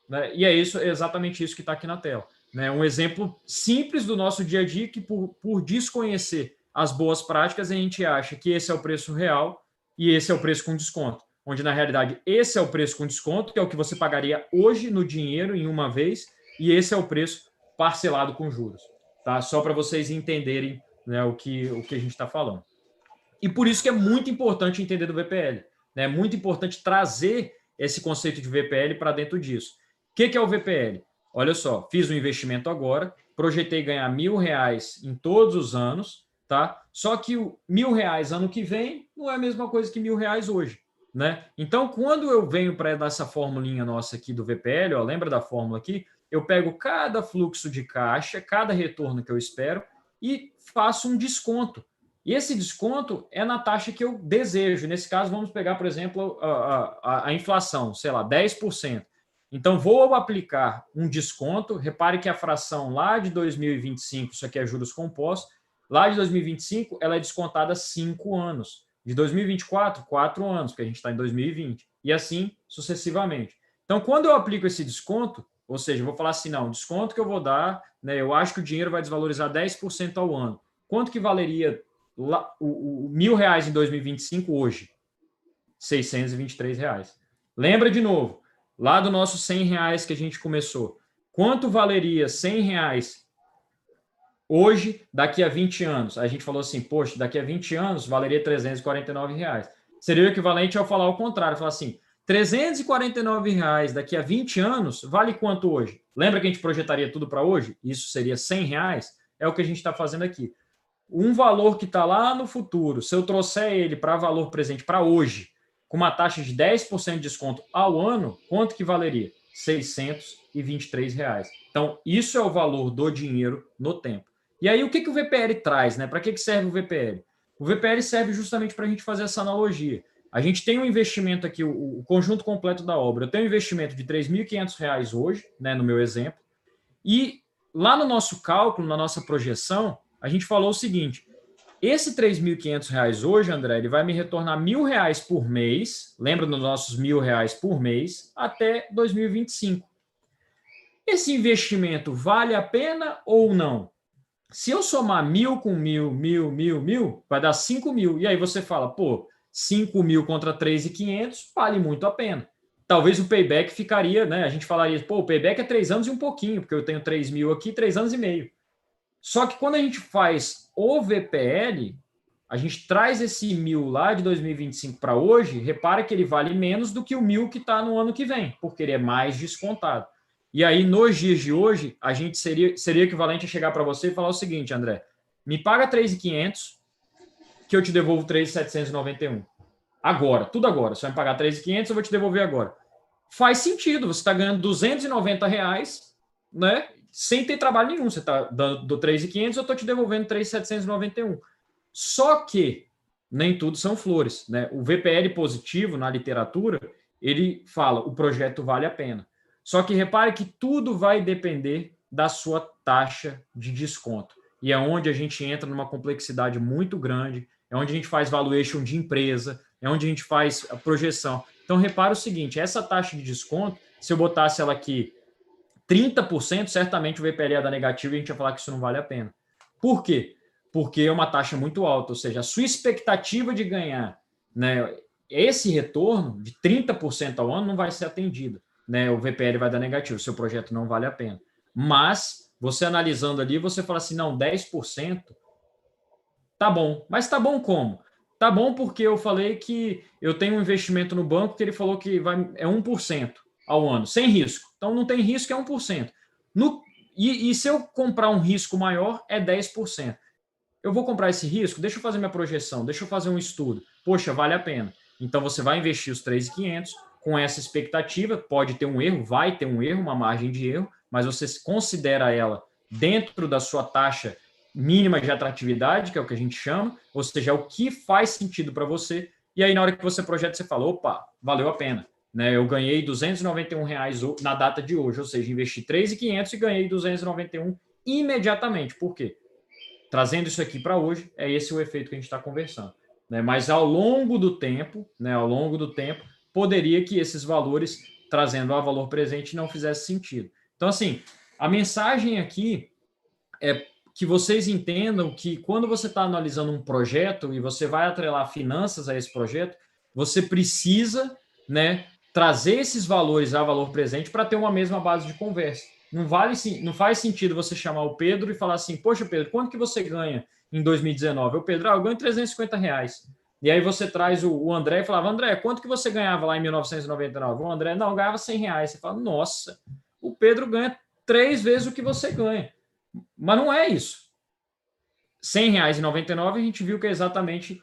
Né? E é exatamente isso que está aqui na tela. Né? Um exemplo simples do nosso dia a dia que, por desconhecer as boas práticas, a gente acha que esse é o preço real e esse é o preço com desconto. Onde, na realidade, esse é o preço com desconto, que é o que você pagaria hoje no dinheiro em uma vez, e esse é o preço parcelado com juros. Tá? Só para vocês entenderem, né, o que a gente está falando. E por isso que é muito importante entender do VPL. Né? É muito importante trazer esse conceito de VPL para dentro disso. O que é o VPL? Olha só, fiz um investimento agora, projetei ganhar R$ 1.000 em todos os anos, tá? Só que o R$ 1.000 ano que vem não é a mesma coisa que R$ 1.000 hoje. Né? Então, quando eu venho para essa formulinha nossa aqui do VPL, ó, lembra da fórmula aqui? Eu pego cada fluxo de caixa, cada retorno que eu espero e faço um desconto. E esse desconto é na taxa que eu desejo. Nesse caso, vamos pegar, por exemplo, a inflação, sei lá, 10%. Então, vou aplicar um desconto. Repare que a fração lá de 2025, isso aqui é juros compostos, lá de 2025, ela é descontada 5 anos. De 2024, 4 anos, porque a gente está em 2020. E assim sucessivamente. Então, quando eu aplico esse desconto, ou seja, eu vou falar assim, não, o desconto que eu vou dar, né, eu acho que o dinheiro vai desvalorizar 10% ao ano. Quanto que valeria o R$ 1.000 em 2025 hoje? R$ 623. Lembra de novo, lá do nosso R$ 100 que a gente começou. Quanto valeria R$ 100 hoje, daqui a 20 anos? A gente falou assim, poxa, daqui a 20 anos valeria R$ 349. Seria o equivalente ao falar o contrário, falar assim, R$ 349 daqui a 20 anos vale quanto hoje? Lembra que a gente projetaria tudo para hoje? Isso seria R$ 100? É o que a gente está fazendo aqui. Um valor que está lá no futuro, se eu trouxer ele para valor presente para hoje, com uma taxa de 10% de desconto ao ano, quanto que valeria? R$ 623. Então, isso é o valor do dinheiro no tempo. E aí, o que o VPL traz? Né? Para que serve o VPL? O VPL serve justamente para a gente fazer essa analogia. A gente tem um investimento aqui, o conjunto completo da obra. Eu tenho um investimento de R$ 3.500 hoje, né, no meu exemplo, e lá no nosso cálculo, na nossa projeção, a gente falou o seguinte, esse R$ 3.500 hoje, André, ele vai me retornar R$ 1.000 por mês, lembra dos nossos R$ 1.000 por mês, até 2025. Esse investimento vale a pena ou não? Se eu somar 1.000 com 1.000, vai dar 5.000. E aí você fala, pô, 5.000 contra 3.500 vale muito a pena. talvez o payback ficaria, né? A gente falaria, pô, o payback é 3 anos e um pouquinho, porque eu tenho 3 mil aqui, 3 anos e meio. Só que quando a gente faz o VPL, a gente traz esse 1.000 lá de 2025 para hoje, repara que ele vale menos do que o 1.000 que está no ano que vem, porque ele é mais descontado. E aí, nos dias de hoje, a gente seria equivalente a chegar para você e falar o seguinte, André, me paga 3.500 que eu te devolvo 3.791. Agora, tudo agora. Você vai me pagar 3.500, eu vou te devolver agora. Faz sentido, você está ganhando R$ 290, né? Sem ter trabalho nenhum. Você está dando 3.500, eu estou te devolvendo 3.791. Só que nem tudo são flores, né? O VPL positivo na literatura, ele fala, o projeto vale a pena. Só que repare que tudo vai depender da sua taxa de desconto. E é onde a gente entra numa complexidade muito grande, é onde a gente faz valuation de empresa, é onde a gente faz a projeção. Então, repara o seguinte, essa taxa de desconto, se eu botasse ela aqui 30%, certamente o VPL ia dar negativo e a gente ia falar que isso não vale a pena. Por quê? Porque é uma taxa muito alta, ou seja, a sua expectativa de ganhar, né, esse retorno de 30% ao ano não vai ser atendida, né? O VPL vai dar negativo, o seu projeto não vale a pena. Mas, você analisando ali, você fala assim, não, 10%, tá bom. Mas tá bom como? Tá bom porque eu falei que eu tenho um investimento no banco que ele falou que é 1% ao ano, sem risco. Então não tem risco, é 1%. E se eu comprar um risco maior, é 10%. Eu vou comprar esse risco? Deixa eu fazer minha projeção, deixa eu fazer um estudo. Poxa, vale a pena. Então você vai investir os 3.500 com essa expectativa, pode ter um erro, vai ter um erro, uma margem de erro, mas você considera ela dentro da sua taxa mínima de atratividade, que é o que a gente chama, ou seja, é o que faz sentido para você, e aí na hora que você projeta, você fala, opa, valeu a pena. Né? Eu ganhei R$ 291 na data de hoje, ou seja, investi 3.500 e ganhei 291 imediatamente. Por quê? Trazendo isso aqui para hoje, é esse o efeito que a gente está conversando. Né? Mas ao longo do tempo, poderia que esses valores, trazendo a valor presente, não fizesse sentido. Então, assim, a mensagem aqui é que vocês entendam que quando você está analisando um projeto e você vai atrelar finanças a esse projeto, você precisa, né, trazer esses valores a valor presente para ter uma mesma base de conversa. Não faz sentido você chamar o Pedro e falar assim, poxa, Pedro, quanto que você ganha em 2019? O Pedro, eu ganho R$ 350. E aí você traz o André e falava, André, quanto que você ganhava lá em 1999? O André, não, ganhava R$ 100. Você fala, nossa, o Pedro ganha 3 vezes o que você ganha. Mas não é isso. R$ 100,99 a gente viu que é exatamente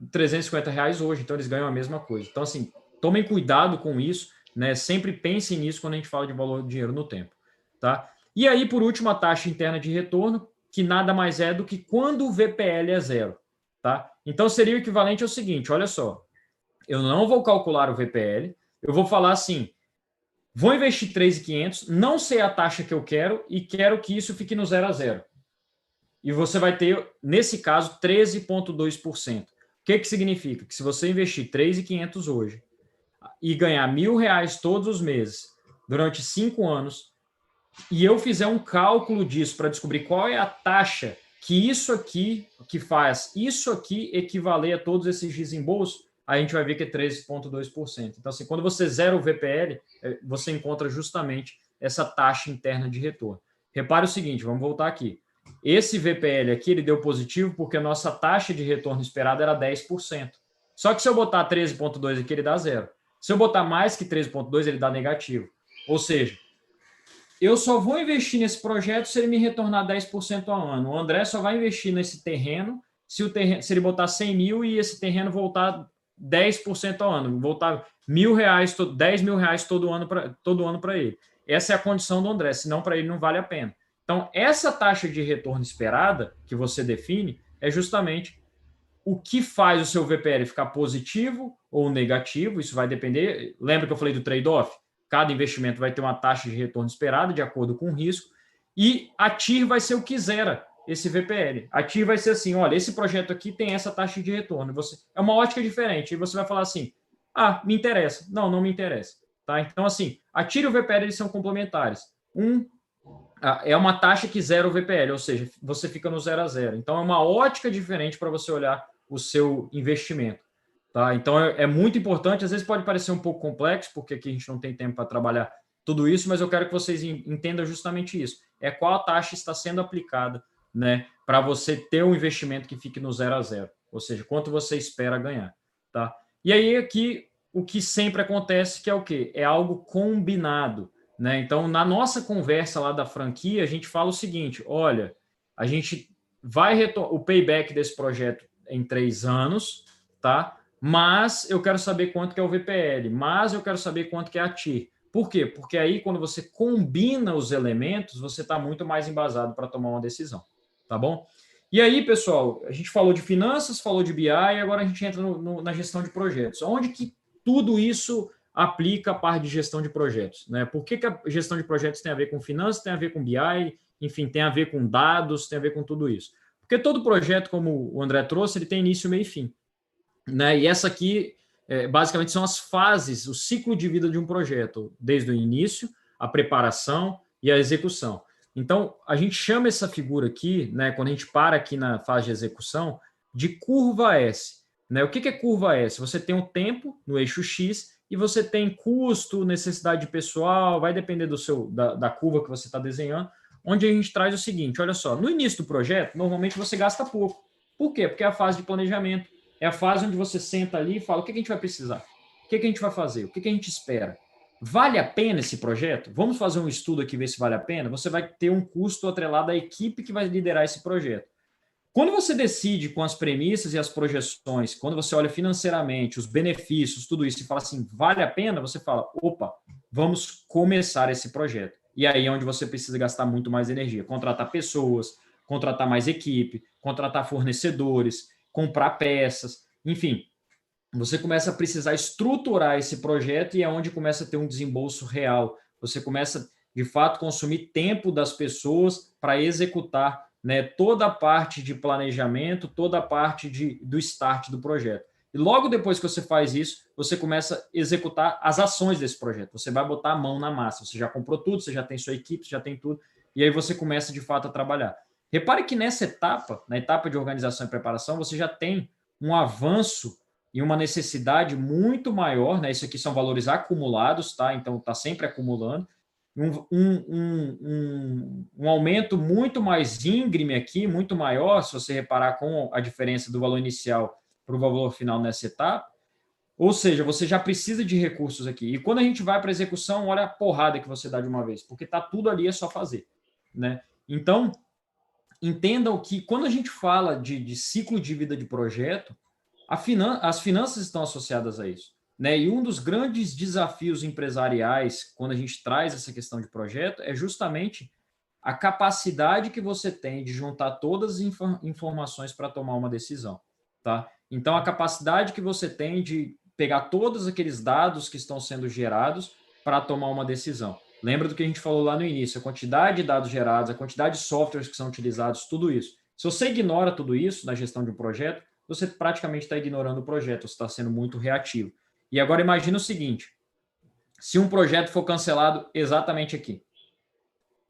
R$ 350 hoje, então eles ganham a mesma coisa. Então, assim, tomem cuidado com isso, né? Sempre pensem nisso quando a gente fala de valor de dinheiro no tempo, tá? E aí, por último, a taxa interna de retorno, que nada mais é do que quando o VPL é zero, tá? Então, seria o equivalente ao seguinte, olha só, eu não vou calcular o VPL, eu vou falar assim, vou investir 3.500, não sei a taxa que eu quero e quero que isso fique no 0 a 0. E você vai ter, nesse caso, 13,2%. O que significa? Que se você investir 3.500 hoje e ganhar R$ 1.000 todos os meses durante 5 anos, e eu fizer um cálculo disso para descobrir qual é a taxa que isso aqui, que faz isso aqui equivaler a todos esses desembolsos, a gente vai ver que é 13,2%. Então, assim, quando você zera o VPL, você encontra justamente essa taxa interna de retorno. Repare o seguinte, vamos voltar aqui. Esse VPL aqui, ele deu positivo porque a nossa taxa de retorno esperada era 10%. Só que se eu botar 13,2 aqui, ele dá zero. Se eu botar mais que 13,2, ele dá negativo. Ou seja, eu só vou investir nesse projeto se ele me retornar 10% ao ano. O André só vai investir nesse terreno se ele botar 100 mil e esse terreno voltar 10% ao ano, voltar R$ 10 mil todo ano para ele. Essa é a condição do André, senão para ele não vale a pena. Então, essa taxa de retorno esperada que você define é justamente o que faz o seu VPL ficar positivo ou negativo, isso vai depender. Lembra que eu falei do trade-off? Cada investimento vai ter uma taxa de retorno esperada de acordo com o risco, e a TIR vai ser o que zera esse VPL. A TIR vai ser assim, olha, esse projeto aqui tem essa taxa de retorno. É uma ótica diferente, e você vai falar assim, me interessa. Não me interessa. Tá? Então, assim, a TIR e o VPL eles são complementares. É uma taxa que zera o VPL, ou seja, você fica no 0 a 0. Então, é uma ótica diferente para você olhar o seu investimento. tá? Então, é muito importante, às vezes pode parecer um pouco complexo, porque aqui a gente não tem tempo para trabalhar tudo isso, mas eu quero que vocês entendam justamente isso. É qual a taxa está sendo aplicada, né, para você ter um investimento que fique no 0 a 0, ou seja, quanto você espera ganhar, tá? E aí aqui o que sempre acontece que é o quê? É algo combinado, né? Então, na nossa conversa lá da franquia, a gente fala o seguinte: olha, a gente vai o payback desse projeto em 3 anos, tá? Mas eu quero saber quanto que é o VPL, mas eu quero saber quanto que é a TIR. Por quê? Porque aí, quando você combina os elementos, você está muito mais embasado para tomar uma decisão, tá bom? E aí, pessoal, a gente falou de finanças, falou de BI, e agora a gente entra na gestão de projetos. Onde que tudo isso aplica a parte de gestão de projetos, né? Por que a gestão de projetos tem a ver com finanças, tem a ver com BI, enfim, tem a ver com dados, tem a ver com tudo isso? Porque todo projeto, como o André trouxe, ele tem início, meio e fim, né? E essa aqui, basicamente, são as fases, o ciclo de vida de um projeto, desde o início, a preparação e a execução. Então, a gente chama essa figura aqui, né, quando a gente para aqui na fase de execução, de curva S. Né? O que é curva S? Você tem um tempo no eixo X e você tem custo, necessidade pessoal, vai depender da curva que você está desenhando, onde a gente traz o seguinte: olha só, no início do projeto, normalmente você gasta pouco. Por quê? Porque é a fase de planejamento. É a fase onde você senta ali e fala: o que a gente vai precisar? O que a gente vai fazer? O que a gente espera? Vale a pena esse projeto? Vamos fazer um estudo aqui, ver se vale a pena? Você vai ter um custo atrelado à equipe que vai liderar esse projeto. Quando você decide com as premissas e as projeções, quando você olha financeiramente, os benefícios, tudo isso, e fala assim, vale a pena? Você fala: opa, vamos começar esse projeto. E aí é onde você precisa gastar muito mais energia. Contratar pessoas, contratar mais equipe, contratar fornecedores, comprar peças, enfim. Você começa a precisar estruturar esse projeto e é onde começa a ter um desembolso real. Você começa, de fato, consumir tempo das pessoas para executar, né, toda a parte de planejamento, toda a parte do start do projeto. E logo depois que você faz isso, você começa a executar as ações desse projeto. Você vai botar a mão na massa. Você já comprou tudo, você já tem sua equipe, você já tem tudo. E aí você começa, de fato, a trabalhar. Repare que nessa etapa, na etapa de organização e preparação, você já tem um avanço e uma necessidade muito maior, né? Isso aqui são valores acumulados, tá? Então está sempre acumulando. Um aumento muito mais íngreme aqui, muito maior, se você reparar com a diferença do valor inicial para o valor final nessa etapa. Ou seja, você já precisa de recursos aqui. E quando a gente vai para a execução, olha a porrada que você dá de uma vez, porque está tudo ali, é só fazer, né? Então, entendam que quando a gente fala de ciclo de vida de projeto, as finanças estão associadas a isso, né? E um dos grandes desafios empresariais, quando a gente traz essa questão de projeto, é justamente a capacidade que você tem de juntar todas as informações para tomar uma decisão, tá? Então, a capacidade que você tem de pegar todos aqueles dados que estão sendo gerados para tomar uma decisão. Lembra do que a gente falou lá no início, a quantidade de dados gerados, a quantidade de softwares que são utilizados, tudo isso. Se você ignora tudo isso na gestão de um projeto, você praticamente está ignorando o projeto, você está sendo muito reativo. E agora imagine o seguinte: se um projeto for cancelado exatamente aqui.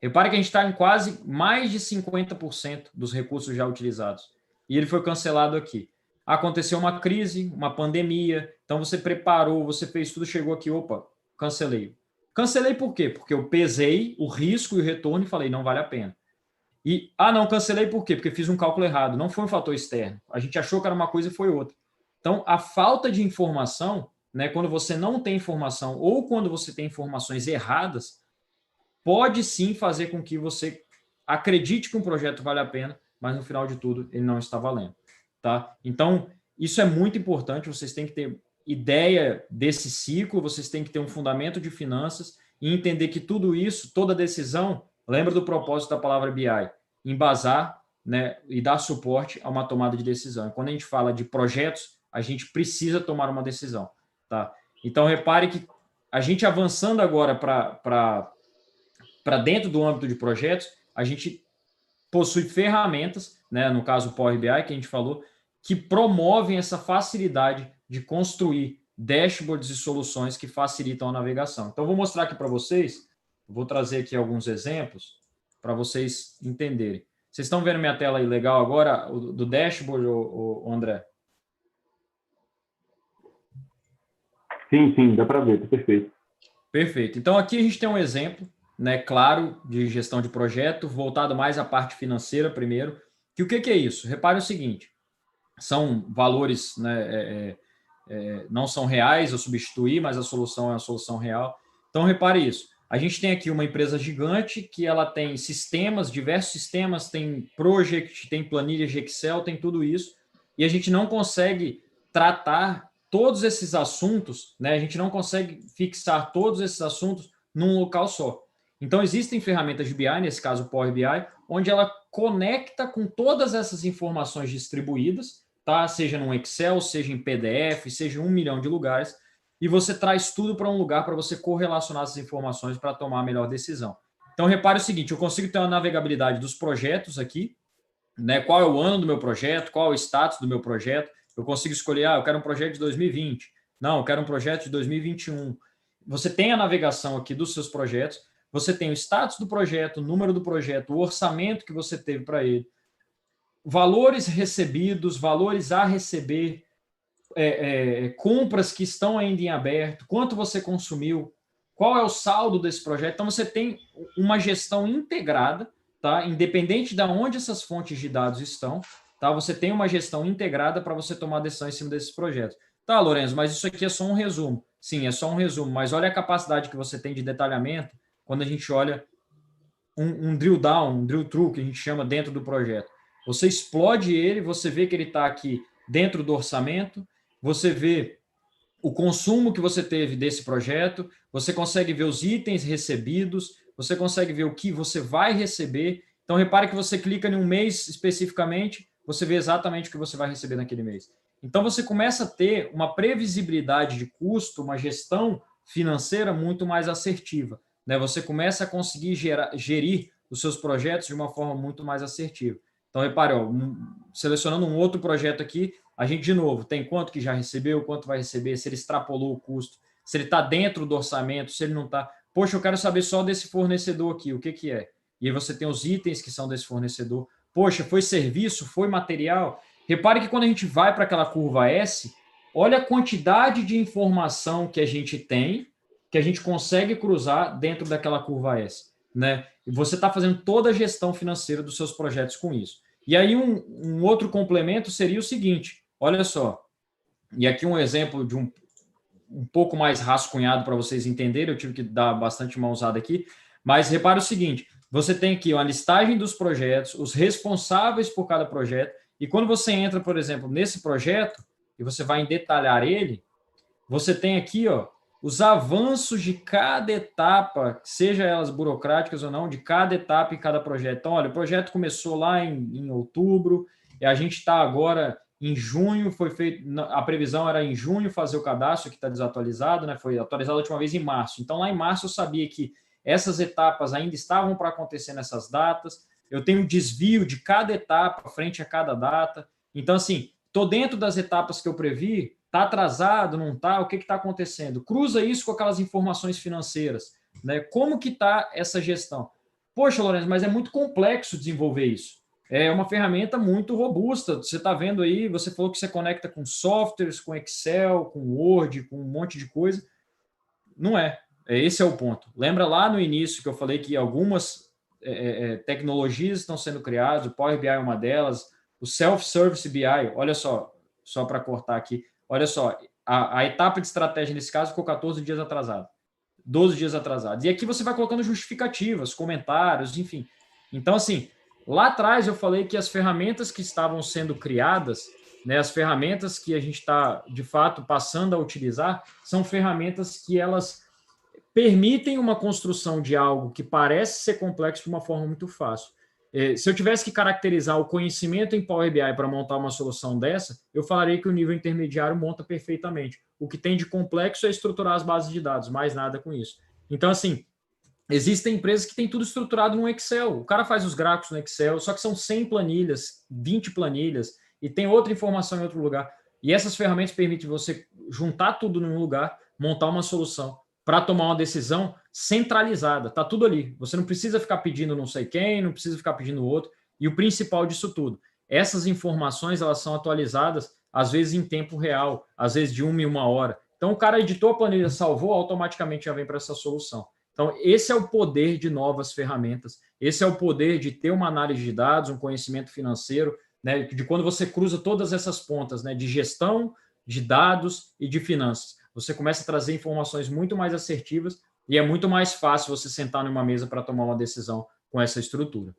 Repare que a gente está em quase mais de 50% dos recursos já utilizados. E ele foi cancelado aqui. Aconteceu uma crise, uma pandemia, então você preparou, você fez tudo, chegou aqui, opa, cancelei. Cancelei por quê? Porque eu pesei o risco e o retorno e falei, não vale a pena. E, não, cancelei por quê? Porque fiz um cálculo errado. Não foi um fator externo. A gente achou que era uma coisa e foi outra. Então, a falta de informação, né, quando você não tem informação ou quando você tem informações erradas, pode sim fazer com que você acredite que um projeto vale a pena, mas no final de tudo ele não está valendo, tá? Então, isso é muito importante, vocês têm que ter ideia desse ciclo, vocês têm que ter um fundamento de finanças e entender que tudo isso, toda decisão, lembra do propósito da palavra BI, embasar, né, e dar suporte a uma tomada de decisão. E quando a gente fala de projetos, a gente precisa tomar uma decisão, tá? Então, repare que a gente avançando agora para dentro do âmbito de projetos, a gente possui ferramentas, né, no caso o Power BI que a gente falou, que promovem essa facilidade de construir dashboards e soluções que facilitam a navegação. Então, vou mostrar aqui para vocês, vou trazer aqui alguns exemplos para vocês entenderem. Vocês estão vendo minha tela aí legal agora, do dashboard, o André? Sim, dá para ver, tá perfeito. Perfeito. Então, aqui a gente tem um exemplo, né, claro, de gestão de projeto, voltado mais à parte financeira primeiro. Que o que é isso? Repare o seguinte, são valores, né, não são reais, eu substituí, mas a solução é uma solução real. Então, repare isso. A gente tem aqui uma empresa gigante que ela tem sistemas, diversos sistemas, tem project, tem planilhas de Excel, tem tudo isso, e a gente não consegue tratar todos esses assuntos, né? A gente não consegue fixar todos esses assuntos num local só. Então, existem ferramentas de BI, nesse caso o Power BI, onde ela conecta com todas essas informações distribuídas, tá? Seja no Excel, seja em PDF, seja em 1 milhão de lugares, e você traz tudo para um lugar para você correlacionar essas informações para tomar a melhor decisão. Então, repare o seguinte, eu consigo ter uma navegabilidade dos projetos aqui, né? Qual é o ano do meu projeto, qual é o status do meu projeto, eu consigo escolher, eu quero um projeto de 2020, não, eu quero um projeto de 2021. Você tem a navegação aqui dos seus projetos, você tem o status do projeto, o número do projeto, o orçamento que você teve para ele, valores recebidos, valores a receber, compras que estão ainda em aberto, quanto você consumiu, qual é o saldo desse projeto. Então, você tem uma gestão integrada, tá? Independente de onde essas fontes de dados estão, tá? Você tem uma gestão integrada para você tomar decisão em cima desses projetos. Tá, Lorenzo, mas isso aqui é só um resumo. Sim, é só um resumo, mas olha a capacidade que você tem de detalhamento quando a gente olha um drill down, um drill through, que a gente chama dentro do projeto. Você explode ele, você vê que ele está aqui dentro do orçamento, você vê o consumo que você teve desse projeto, você consegue ver os itens recebidos, você consegue ver o que você vai receber. Então, repare que você clica em um mês especificamente, você vê exatamente o que você vai receber naquele mês. Então, você começa a ter uma previsibilidade de custo, uma gestão financeira muito mais assertiva, né? Você começa a conseguir gerir os seus projetos de uma forma muito mais assertiva. Então, repare, ó, selecionando um outro projeto aqui, a gente, de novo, tem quanto que já recebeu, quanto vai receber, se ele extrapolou o custo, se ele está dentro do orçamento, se ele não está. Poxa, eu quero saber só desse fornecedor aqui, o que, que é? E aí você tem os itens que são desse fornecedor. Poxa, foi serviço, foi material? Repare que quando a gente vai para aquela curva S, olha a quantidade de informação que a gente tem, que a gente consegue cruzar dentro daquela curva S, né? E você está fazendo toda a gestão financeira dos seus projetos com isso. E aí um outro complemento seria o seguinte, olha só, e aqui um exemplo de um pouco mais rascunhado para vocês entenderem, eu tive que dar bastante mãozada aqui, mas repare o seguinte, você tem aqui uma listagem dos projetos, os responsáveis por cada projeto, e quando você entra, por exemplo, nesse projeto, e você vai detalhar ele, você tem aqui, ó, os avanços de cada etapa, seja elas burocráticas ou não, de cada etapa e cada projeto. Então, olha, o projeto começou lá em outubro, e a gente está agora em junho, foi feito, a previsão era em junho fazer o cadastro, que está desatualizado, né? Foi atualizado a última vez em março. Então, lá em março eu sabia que essas etapas ainda estavam para acontecer nessas datas, eu tenho desvio de cada etapa frente a cada data. Então, assim, estou dentro das etapas que eu previ, está atrasado, não está, o que está acontecendo? Cruza isso com aquelas informações financeiras, né? Como que está essa gestão? Poxa, Lourenço, mas é muito complexo desenvolver isso. É uma ferramenta muito robusta. Você está vendo aí, você falou que você conecta com softwares, com Excel, com Word, com um monte de coisa. Não é. Esse é o ponto. Lembra lá no início que eu falei que algumas tecnologias estão sendo criadas, o Power BI é uma delas, o Self-Service BI, olha só para cortar aqui, olha só, a etapa de estratégia nesse caso ficou 14 dias atrasada, 12 dias atrasados. E aqui você vai colocando justificativas, comentários, enfim. Então, assim, lá atrás eu falei que as ferramentas que estavam sendo criadas, né, as ferramentas que a gente está, de fato, passando a utilizar, são ferramentas que elas permitem uma construção de algo que parece ser complexo de uma forma muito fácil. Se eu tivesse que caracterizar o conhecimento em Power BI para montar uma solução dessa, eu falaria que o nível intermediário monta perfeitamente. O que tem de complexo é estruturar as bases de dados, mais nada com isso. Então, assim, existem empresas que têm tudo estruturado no Excel. O cara faz os gráficos no Excel, só que são 100 planilhas, 20 planilhas, e tem outra informação em outro lugar. E essas ferramentas permitem você juntar tudo num lugar, montar uma solução para tomar uma decisão centralizada. Está tudo ali. Você não precisa ficar pedindo não sei quem, não precisa ficar pedindo outro. E o principal disso tudo, essas informações elas são atualizadas, às vezes em tempo real, às vezes de 1 em 1 hora. Então, o cara editou a planilha, salvou, automaticamente já vem para essa solução. Então, esse é o poder de novas ferramentas, esse é o poder de ter uma análise de dados, um conhecimento financeiro, né, de quando você cruza todas essas pontas, né, de gestão, de dados e de finanças. Você começa a trazer informações muito mais assertivas e é muito mais fácil você sentar numa mesa para tomar uma decisão com essa estrutura.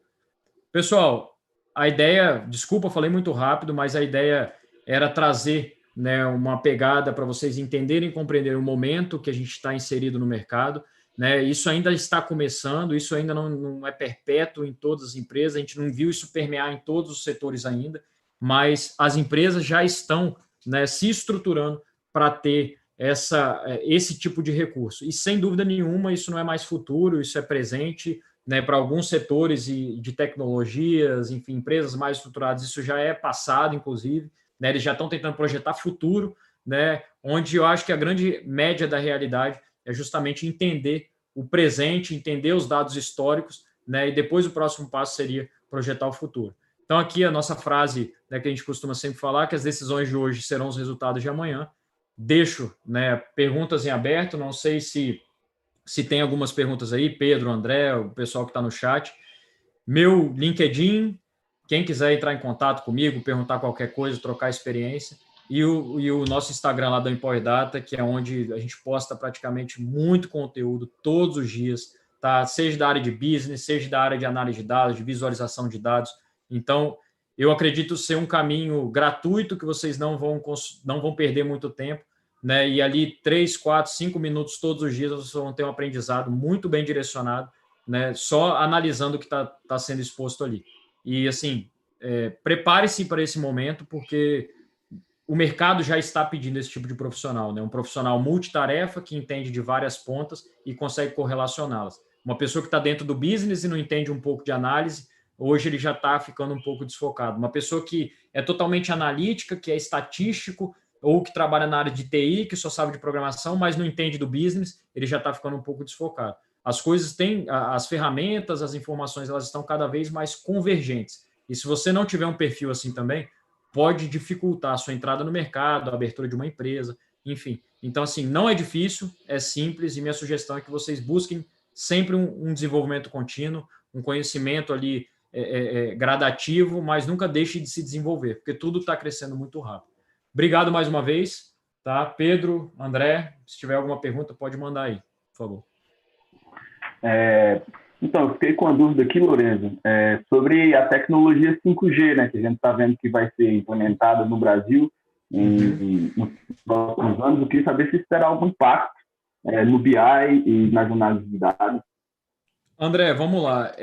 Pessoal, a ideia, desculpa, falei muito rápido, mas a ideia era trazer, né, uma pegada para vocês entenderem e compreenderem o momento que a gente está inserido no mercado. Né? Isso ainda está começando, isso ainda não é perpétuo em todas as empresas, a gente não viu isso permear em todos os setores ainda, mas as empresas já estão, né, se estruturando para ter esse tipo de recurso. E, sem dúvida nenhuma, isso não é mais futuro, isso é presente, né, para alguns setores de tecnologias, enfim, empresas mais estruturadas, isso já é passado, inclusive, né, eles já estão tentando projetar futuro, né, onde eu acho que a grande média da realidade é justamente entender o presente, entender os dados históricos, né, e depois o próximo passo seria projetar o futuro. Então, aqui a nossa frase, né, que a gente costuma sempre falar, que as decisões de hoje serão os resultados de amanhã. Deixo, né, perguntas em aberto, não sei se tem algumas perguntas aí, Pedro, André, o pessoal que está no chat. Meu LinkedIn, quem quiser entrar em contato comigo, perguntar qualquer coisa, trocar experiência. E o nosso Instagram lá da Empower Data, que é onde a gente posta praticamente muito conteúdo todos os dias, tá? Seja da área de business, seja da área de análise de dados, de visualização de dados. Então, eu acredito ser um caminho gratuito que vocês não vão perder muito tempo, né? E ali 3, 4, 5 minutos todos os dias vocês vão ter um aprendizado muito bem direcionado, né? Só analisando o que está sendo exposto ali. E, assim, prepare-se para esse momento, porque o mercado já está pedindo esse tipo de profissional, né? Um profissional multitarefa que entende de várias pontas e consegue correlacioná-las. Uma pessoa que está dentro do business e não entende um pouco de análise, hoje ele já está ficando um pouco desfocado. Uma pessoa que é totalmente analítica, que é estatístico, ou que trabalha na área de TI, que só sabe de programação, mas não entende do business, ele já está ficando um pouco desfocado. As coisas têm, as ferramentas, as informações, elas estão cada vez mais convergentes. E se você não tiver um perfil assim também, pode dificultar a sua entrada no mercado, a abertura de uma empresa, enfim. Então, assim, não é difícil, é simples, e minha sugestão é que vocês busquem sempre um desenvolvimento contínuo, um conhecimento ali gradativo, mas nunca deixe de se desenvolver, porque tudo está crescendo muito rápido. Obrigado mais uma vez, tá? Pedro, André, se tiver alguma pergunta, pode mandar aí, por favor. Então, eu fiquei com a dúvida aqui, Lorenzo, sobre a tecnologia 5G, né, que a gente está vendo que vai ser implementada no Brasil nos próximos anos. Eu queria saber se isso terá algum impacto no BI e nas análises de dados. André, vamos lá.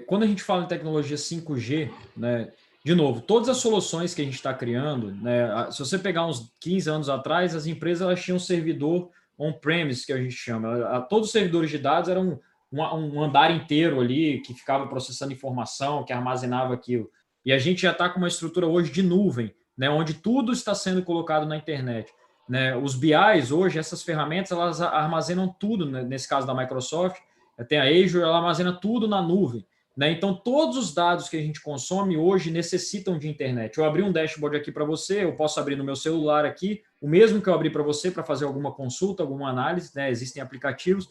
Quando a gente fala em tecnologia 5G, né, de novo, todas as soluções que a gente está criando, né, se você pegar uns 15 anos atrás, as empresas elas tinham um servidor on-premise, que a gente chama. Todos os servidores de dados eram um andar inteiro ali que ficava processando informação, que armazenava aquilo. E a gente já está com uma estrutura hoje de nuvem, né, onde tudo está sendo colocado na internet. Né? Os BIs hoje, essas ferramentas, elas armazenam tudo, né? Nesse caso da Microsoft, tem a Azure, ela armazena tudo na nuvem. Né? Então, todos os dados que a gente consome hoje necessitam de internet. Eu abri um dashboard aqui para você, eu posso abrir no meu celular aqui, o mesmo que eu abri para você para fazer alguma consulta, alguma análise, né? Existem aplicativos,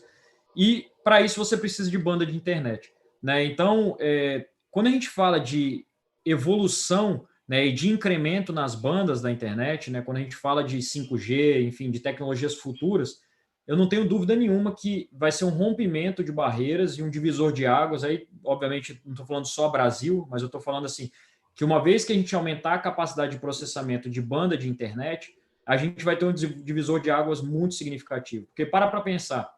e para isso você precisa de banda de internet. Né? Então, quando a gente fala de evolução, né, e de incremento nas bandas da internet, né, quando a gente fala de 5G, enfim, de tecnologias futuras, eu não tenho dúvida nenhuma que vai ser um rompimento de barreiras e um divisor de águas. Aí, obviamente, não estou falando só Brasil, mas eu estou falando assim, que uma vez que a gente aumentar a capacidade de processamento de banda de internet, a gente vai ter um divisor de águas muito significativo. Porque para pensar,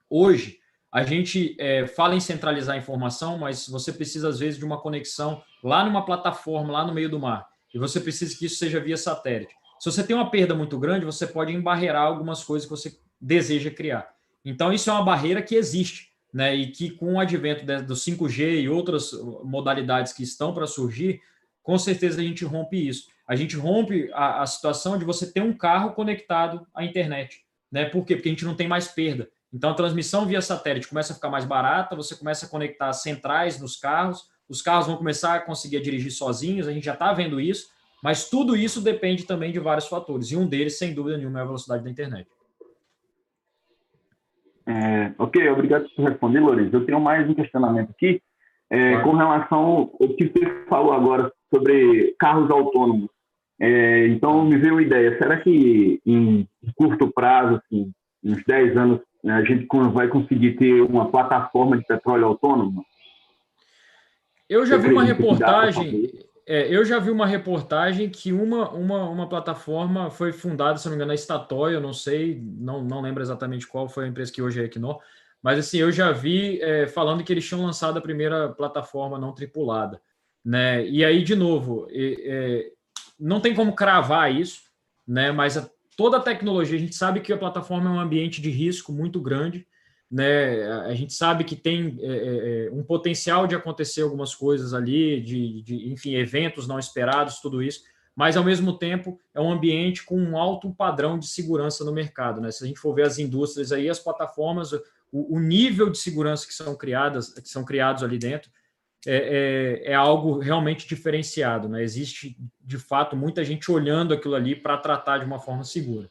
hoje, a gente fala em centralizar a informação, mas você precisa, às vezes, de uma conexão lá numa plataforma, lá no meio do mar, e você precisa que isso seja via satélite. Se você tem uma perda muito grande, você pode embarrear algumas coisas que você deseja criar. Então, isso é uma barreira que existe, né? E que, com o advento do 5G e outras modalidades que estão para surgir, com certeza a gente rompe isso. A gente rompe a situação de você ter um carro conectado à internet. Né? Por quê? Porque a gente não tem mais perda. Então, a transmissão via satélite começa a ficar mais barata, você começa a conectar centrais nos carros, os carros vão começar a conseguir dirigir sozinhos, a gente já está vendo isso, Mas tudo isso depende também de vários fatores, e um deles, sem dúvida nenhuma, é a velocidade da internet. Ok, obrigado por responder, Lourenço. Eu tenho mais um questionamento aqui, Claro. com relação ao que você falou agora sobre carros autônomos. Então, me veio uma ideia. Será que em curto prazo, assim, uns 10 anos, a gente vai conseguir ter uma plataforma de petróleo autônoma? Eu já vi uma acredita que dá para reportagem, fazer? eu já vi uma reportagem que uma plataforma foi fundada, se não me engano, na Statoil, eu não sei, não lembro exatamente qual foi a empresa que hoje é a Equinor, mas assim, eu já vi falando que eles tinham lançado a primeira plataforma não tripulada, né? E aí, de novo, não tem como cravar isso, né? Mas toda a tecnologia, a gente sabe que a plataforma é um ambiente de risco muito grande, né? A gente sabe que tem um potencial de acontecer algumas coisas ali, enfim, eventos não esperados, tudo isso, mas ao mesmo tempo é um ambiente com um alto padrão de segurança no mercado, né? Se a gente for ver as indústrias aí, as plataformas, o nível de segurança que são criados ali dentro é algo realmente diferenciado, né? Existe de fato muita gente olhando aquilo ali para tratar de uma forma segura.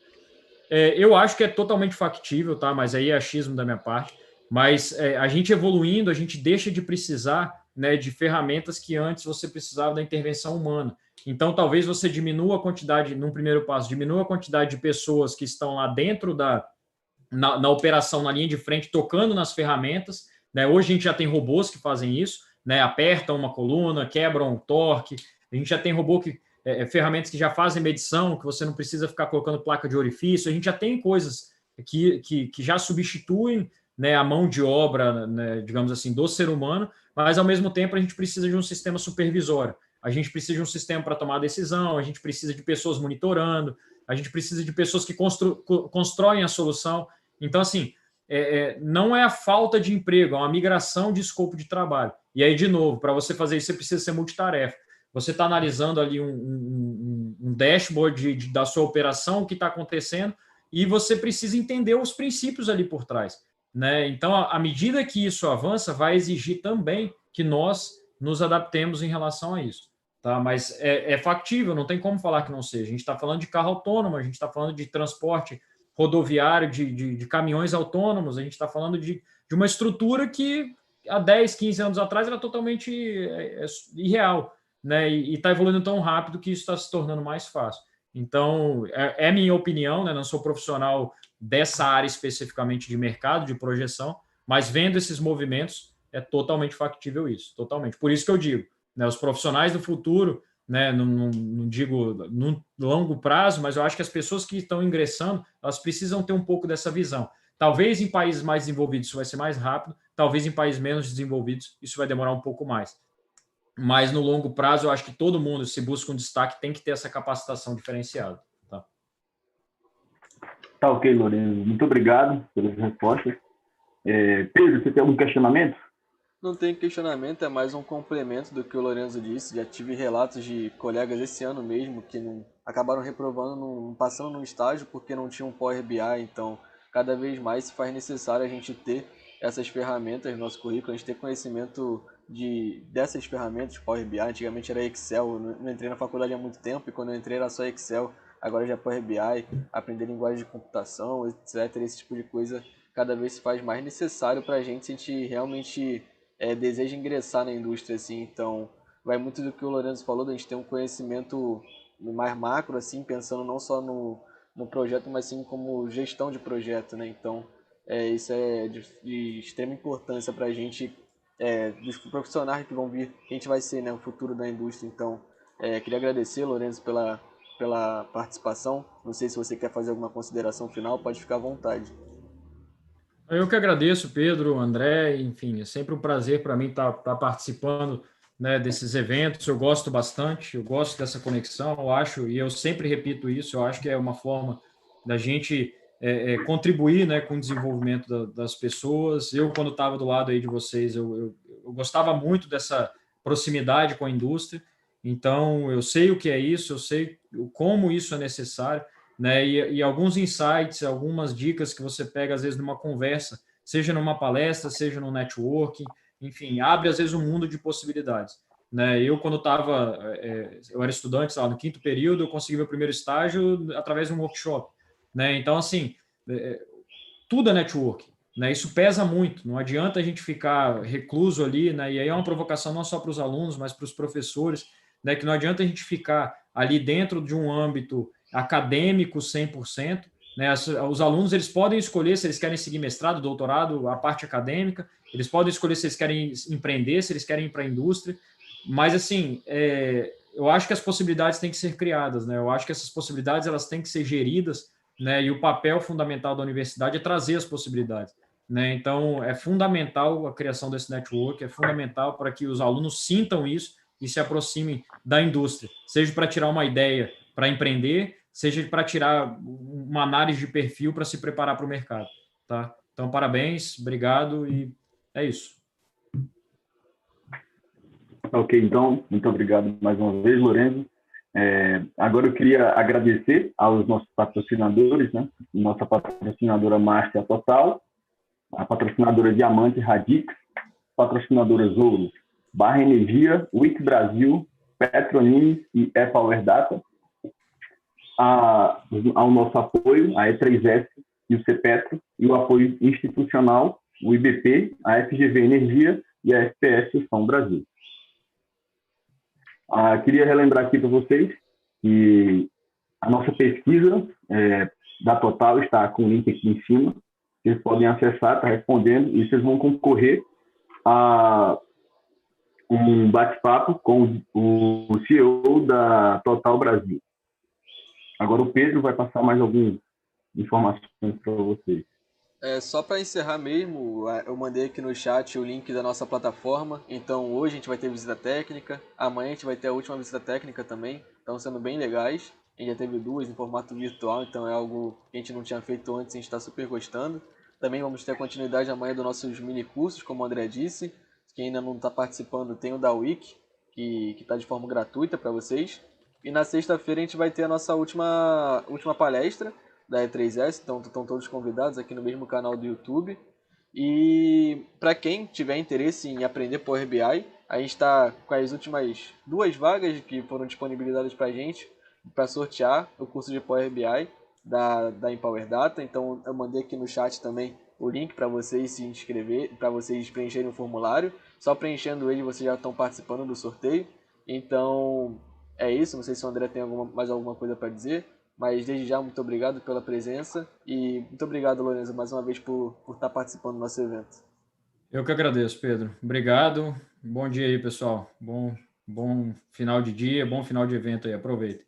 Eu acho que é totalmente factível, tá? Mas aí é achismo da minha parte. Mas a gente evoluindo, a gente deixa de precisar, né, de ferramentas que antes você precisava da intervenção humana. Então, talvez você diminua a quantidade, num primeiro passo, diminua a quantidade de pessoas que estão lá dentro na operação, na linha de frente, tocando nas ferramentas. Né? Hoje a gente já tem robôs que fazem isso, né? Apertam uma coluna, quebram o torque. A gente já tem ferramentas que já fazem medição, que você não precisa ficar colocando placa de orifício. A gente já tem coisas que já substituem, né, a mão de obra, né, digamos assim, do ser humano, mas ao mesmo tempo a gente precisa de um sistema supervisório. A gente precisa de um sistema para tomar decisão, a gente precisa de pessoas monitorando, a gente precisa de pessoas que constroem a solução. Então, assim, não é a falta de emprego, é uma migração de escopo de trabalho. E aí, de novo, para você fazer isso, você precisa ser multitarefa. Você está analisando ali um dashboard da sua operação, o que está acontecendo, e você precisa entender os princípios ali por trás. Né? Então, à medida que isso avança, vai exigir também que nós nos adaptemos em relação a isso. Tá? Mas é factível, não tem como falar que não seja. A gente está falando de carro autônomo, a gente está falando de transporte rodoviário, de caminhões autônomos, a gente está falando de uma estrutura que há 10, 15 anos atrás era totalmente irreal. Né? E está evoluindo tão rápido que isso está se tornando mais fácil. Então, é minha opinião, né? Não sou profissional dessa área especificamente de mercado, de projeção, mas vendo esses movimentos, é totalmente factível isso, totalmente. Por isso que eu digo, né, os profissionais do futuro, né, não digo no longo prazo, mas eu acho que as pessoas que estão ingressando, elas precisam ter um pouco dessa visão. Talvez em países mais desenvolvidos isso vai ser mais rápido, talvez em países menos desenvolvidos isso vai demorar um pouco mais. Mas no longo prazo, eu acho que todo mundo, se busca um destaque, tem que ter essa capacitação diferenciada. Tá ok, Lourenço. Muito obrigado pelas respostas. Pedro, você tem algum questionamento? Não tem questionamento, é mais um complemento do que o Lorenzo disse. Já tive relatos de colegas esse ano mesmo que acabaram reprovando, passando no estágio porque não tinham Power BI. Então, cada vez mais se faz necessário a gente ter essas ferramentas no nosso currículo, a gente ter conhecimento dessas ferramentas, Power BI. Antigamente era Excel, eu não entrei na faculdade há muito tempo e quando eu entrei era só Excel. Agora já é Power BI, aprender linguagem de computação, etc. Esse tipo de coisa cada vez se faz mais necessário para a gente se a gente realmente deseja ingressar na indústria, assim. Então, vai muito do que o Lorenzo falou, da gente ter um conhecimento mais macro, assim, pensando não só no projeto, mas sim como gestão de projeto, né? Então, isso é de extrema importância para a gente, dos profissionais que vão vir, que a gente vai ser, né, o futuro da indústria. Então, queria agradecer, Lorenzo, pela participação. Não sei se você quer fazer alguma consideração final, pode ficar à vontade. Eu que agradeço, Pedro, André, enfim, é sempre um prazer para mim estar participando, né, desses eventos. Eu gosto bastante, eu gosto dessa conexão, eu acho, e eu sempre repito isso, eu acho que é uma forma da gente contribuir, né, com o desenvolvimento das pessoas. Eu, quando estava do lado aí de vocês, eu gostava muito dessa proximidade com a indústria, então eu sei o que é isso, eu sei como isso é necessário, né? E alguns insights, algumas dicas que você pega, às vezes, numa conversa, seja numa palestra, seja no networking, enfim, abre, às vezes, um mundo de possibilidades. né? Eu, quando eu era estudante, sei lá, no 5º período, eu consegui meu primeiro estágio através de um workshop, né? Então, assim, tudo é network, né? Isso pesa muito, não adianta a gente ficar recluso ali, né? E aí é uma provocação não só para os alunos, mas para os professores, né? Que não adianta a gente ficar ali dentro de um âmbito acadêmico 100%, né? Os alunos, eles podem escolher se eles querem seguir mestrado, doutorado, a parte acadêmica, eles podem escolher se eles querem empreender, se eles querem ir para a indústria, mas, assim, eu acho que as possibilidades têm que ser criadas, né? Eu acho que essas possibilidades, elas têm que ser geridas, né? E o papel fundamental da universidade é trazer as possibilidades, né? Então, é fundamental a criação desse network, é fundamental para que os alunos sintam isso e se aproximem da indústria, seja para tirar uma ideia para empreender, seja para tirar uma análise de perfil para se preparar para o mercado, tá? Então, parabéns, obrigado e é isso. Ok, então, muito obrigado mais uma vez, Lorenzo. Agora eu queria agradecer aos nossos patrocinadores, né? Nossa patrocinadora Master Total, a patrocinadora Diamante Radix, patrocinadoras Ouro, Barra Energia, Wix Brasil, Petronimes e E-Power Data. Ao nosso apoio, a E3S e o CPetro, e o apoio institucional, o IBP, a FGV Energia e a FPS São Brasil. Queria relembrar aqui para vocês que a nossa pesquisa da Total está com o link aqui em cima. Vocês podem acessar, está respondendo, e vocês vão concorrer a um bate-papo com o CEO da Total Brasil. Agora o Pedro vai passar mais algumas informações para vocês. Só para encerrar mesmo, eu mandei aqui no chat o link da nossa plataforma. Então hoje a gente vai ter visita técnica, amanhã a gente vai ter a última visita técnica também. Estão sendo bem legais. A gente já teve 2 em formato virtual, então é algo que a gente não tinha feito antes e a gente está super gostando. Também vamos ter a continuidade amanhã dos nossos mini cursos, como o André disse. Quem ainda não está participando tem o da Wiki, que está de forma gratuita para vocês. E na sexta-feira a gente vai ter a nossa última palestra da E3S, então estão todos convidados aqui no mesmo canal do YouTube. E para quem tiver interesse em aprender Power BI, a gente está com as últimas 2 vagas que foram disponibilizadas para a gente para sortear o curso de Power BI da Empower Data. Então eu mandei aqui no chat também o link para vocês se inscrever, para vocês preencherem o formulário. Só preenchendo ele vocês já estão participando do sorteio. Então é isso, não sei se o André tem mais alguma coisa para dizer. Mas desde já, muito obrigado pela presença e muito obrigado, Lorenzo, mais uma vez por estar participando do nosso evento. Eu que agradeço, Pedro. Obrigado. Bom dia aí, pessoal. Bom final de dia, bom final de evento aí. Aproveite.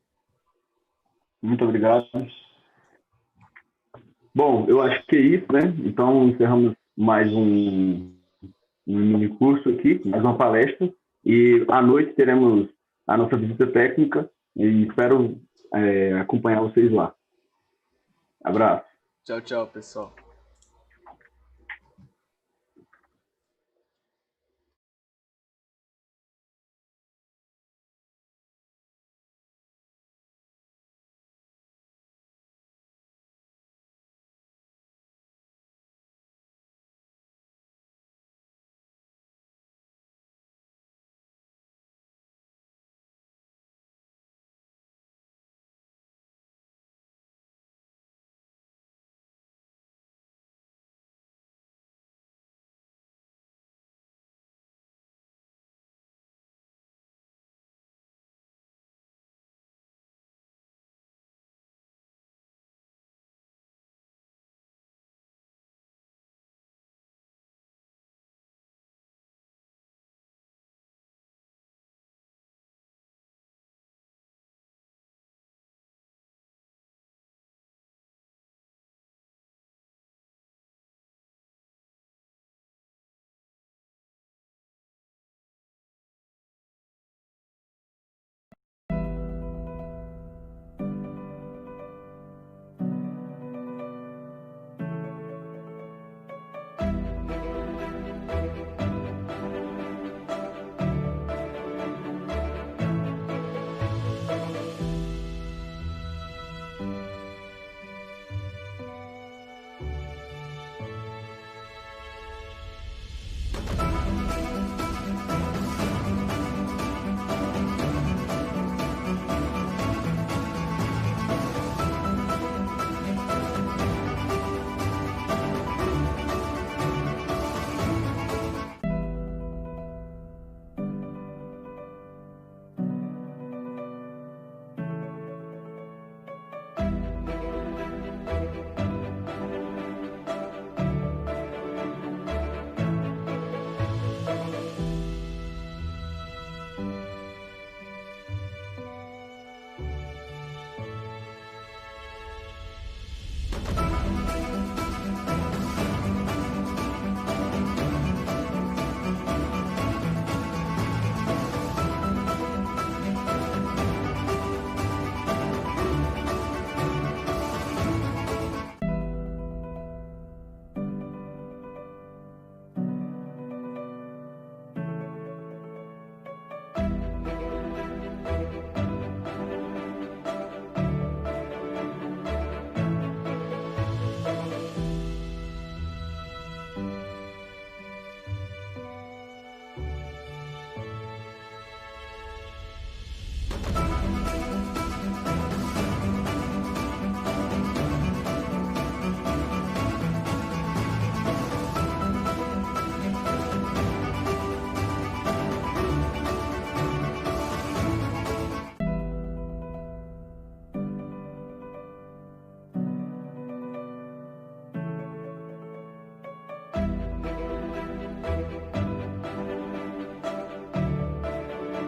Muito obrigado. Bom, eu acho que é isso, né? Então, encerramos mais um mini curso aqui, mais uma palestra. E à noite teremos a nossa visita técnica e espero acompanhar vocês lá. Abraço. Tchau, tchau, pessoal.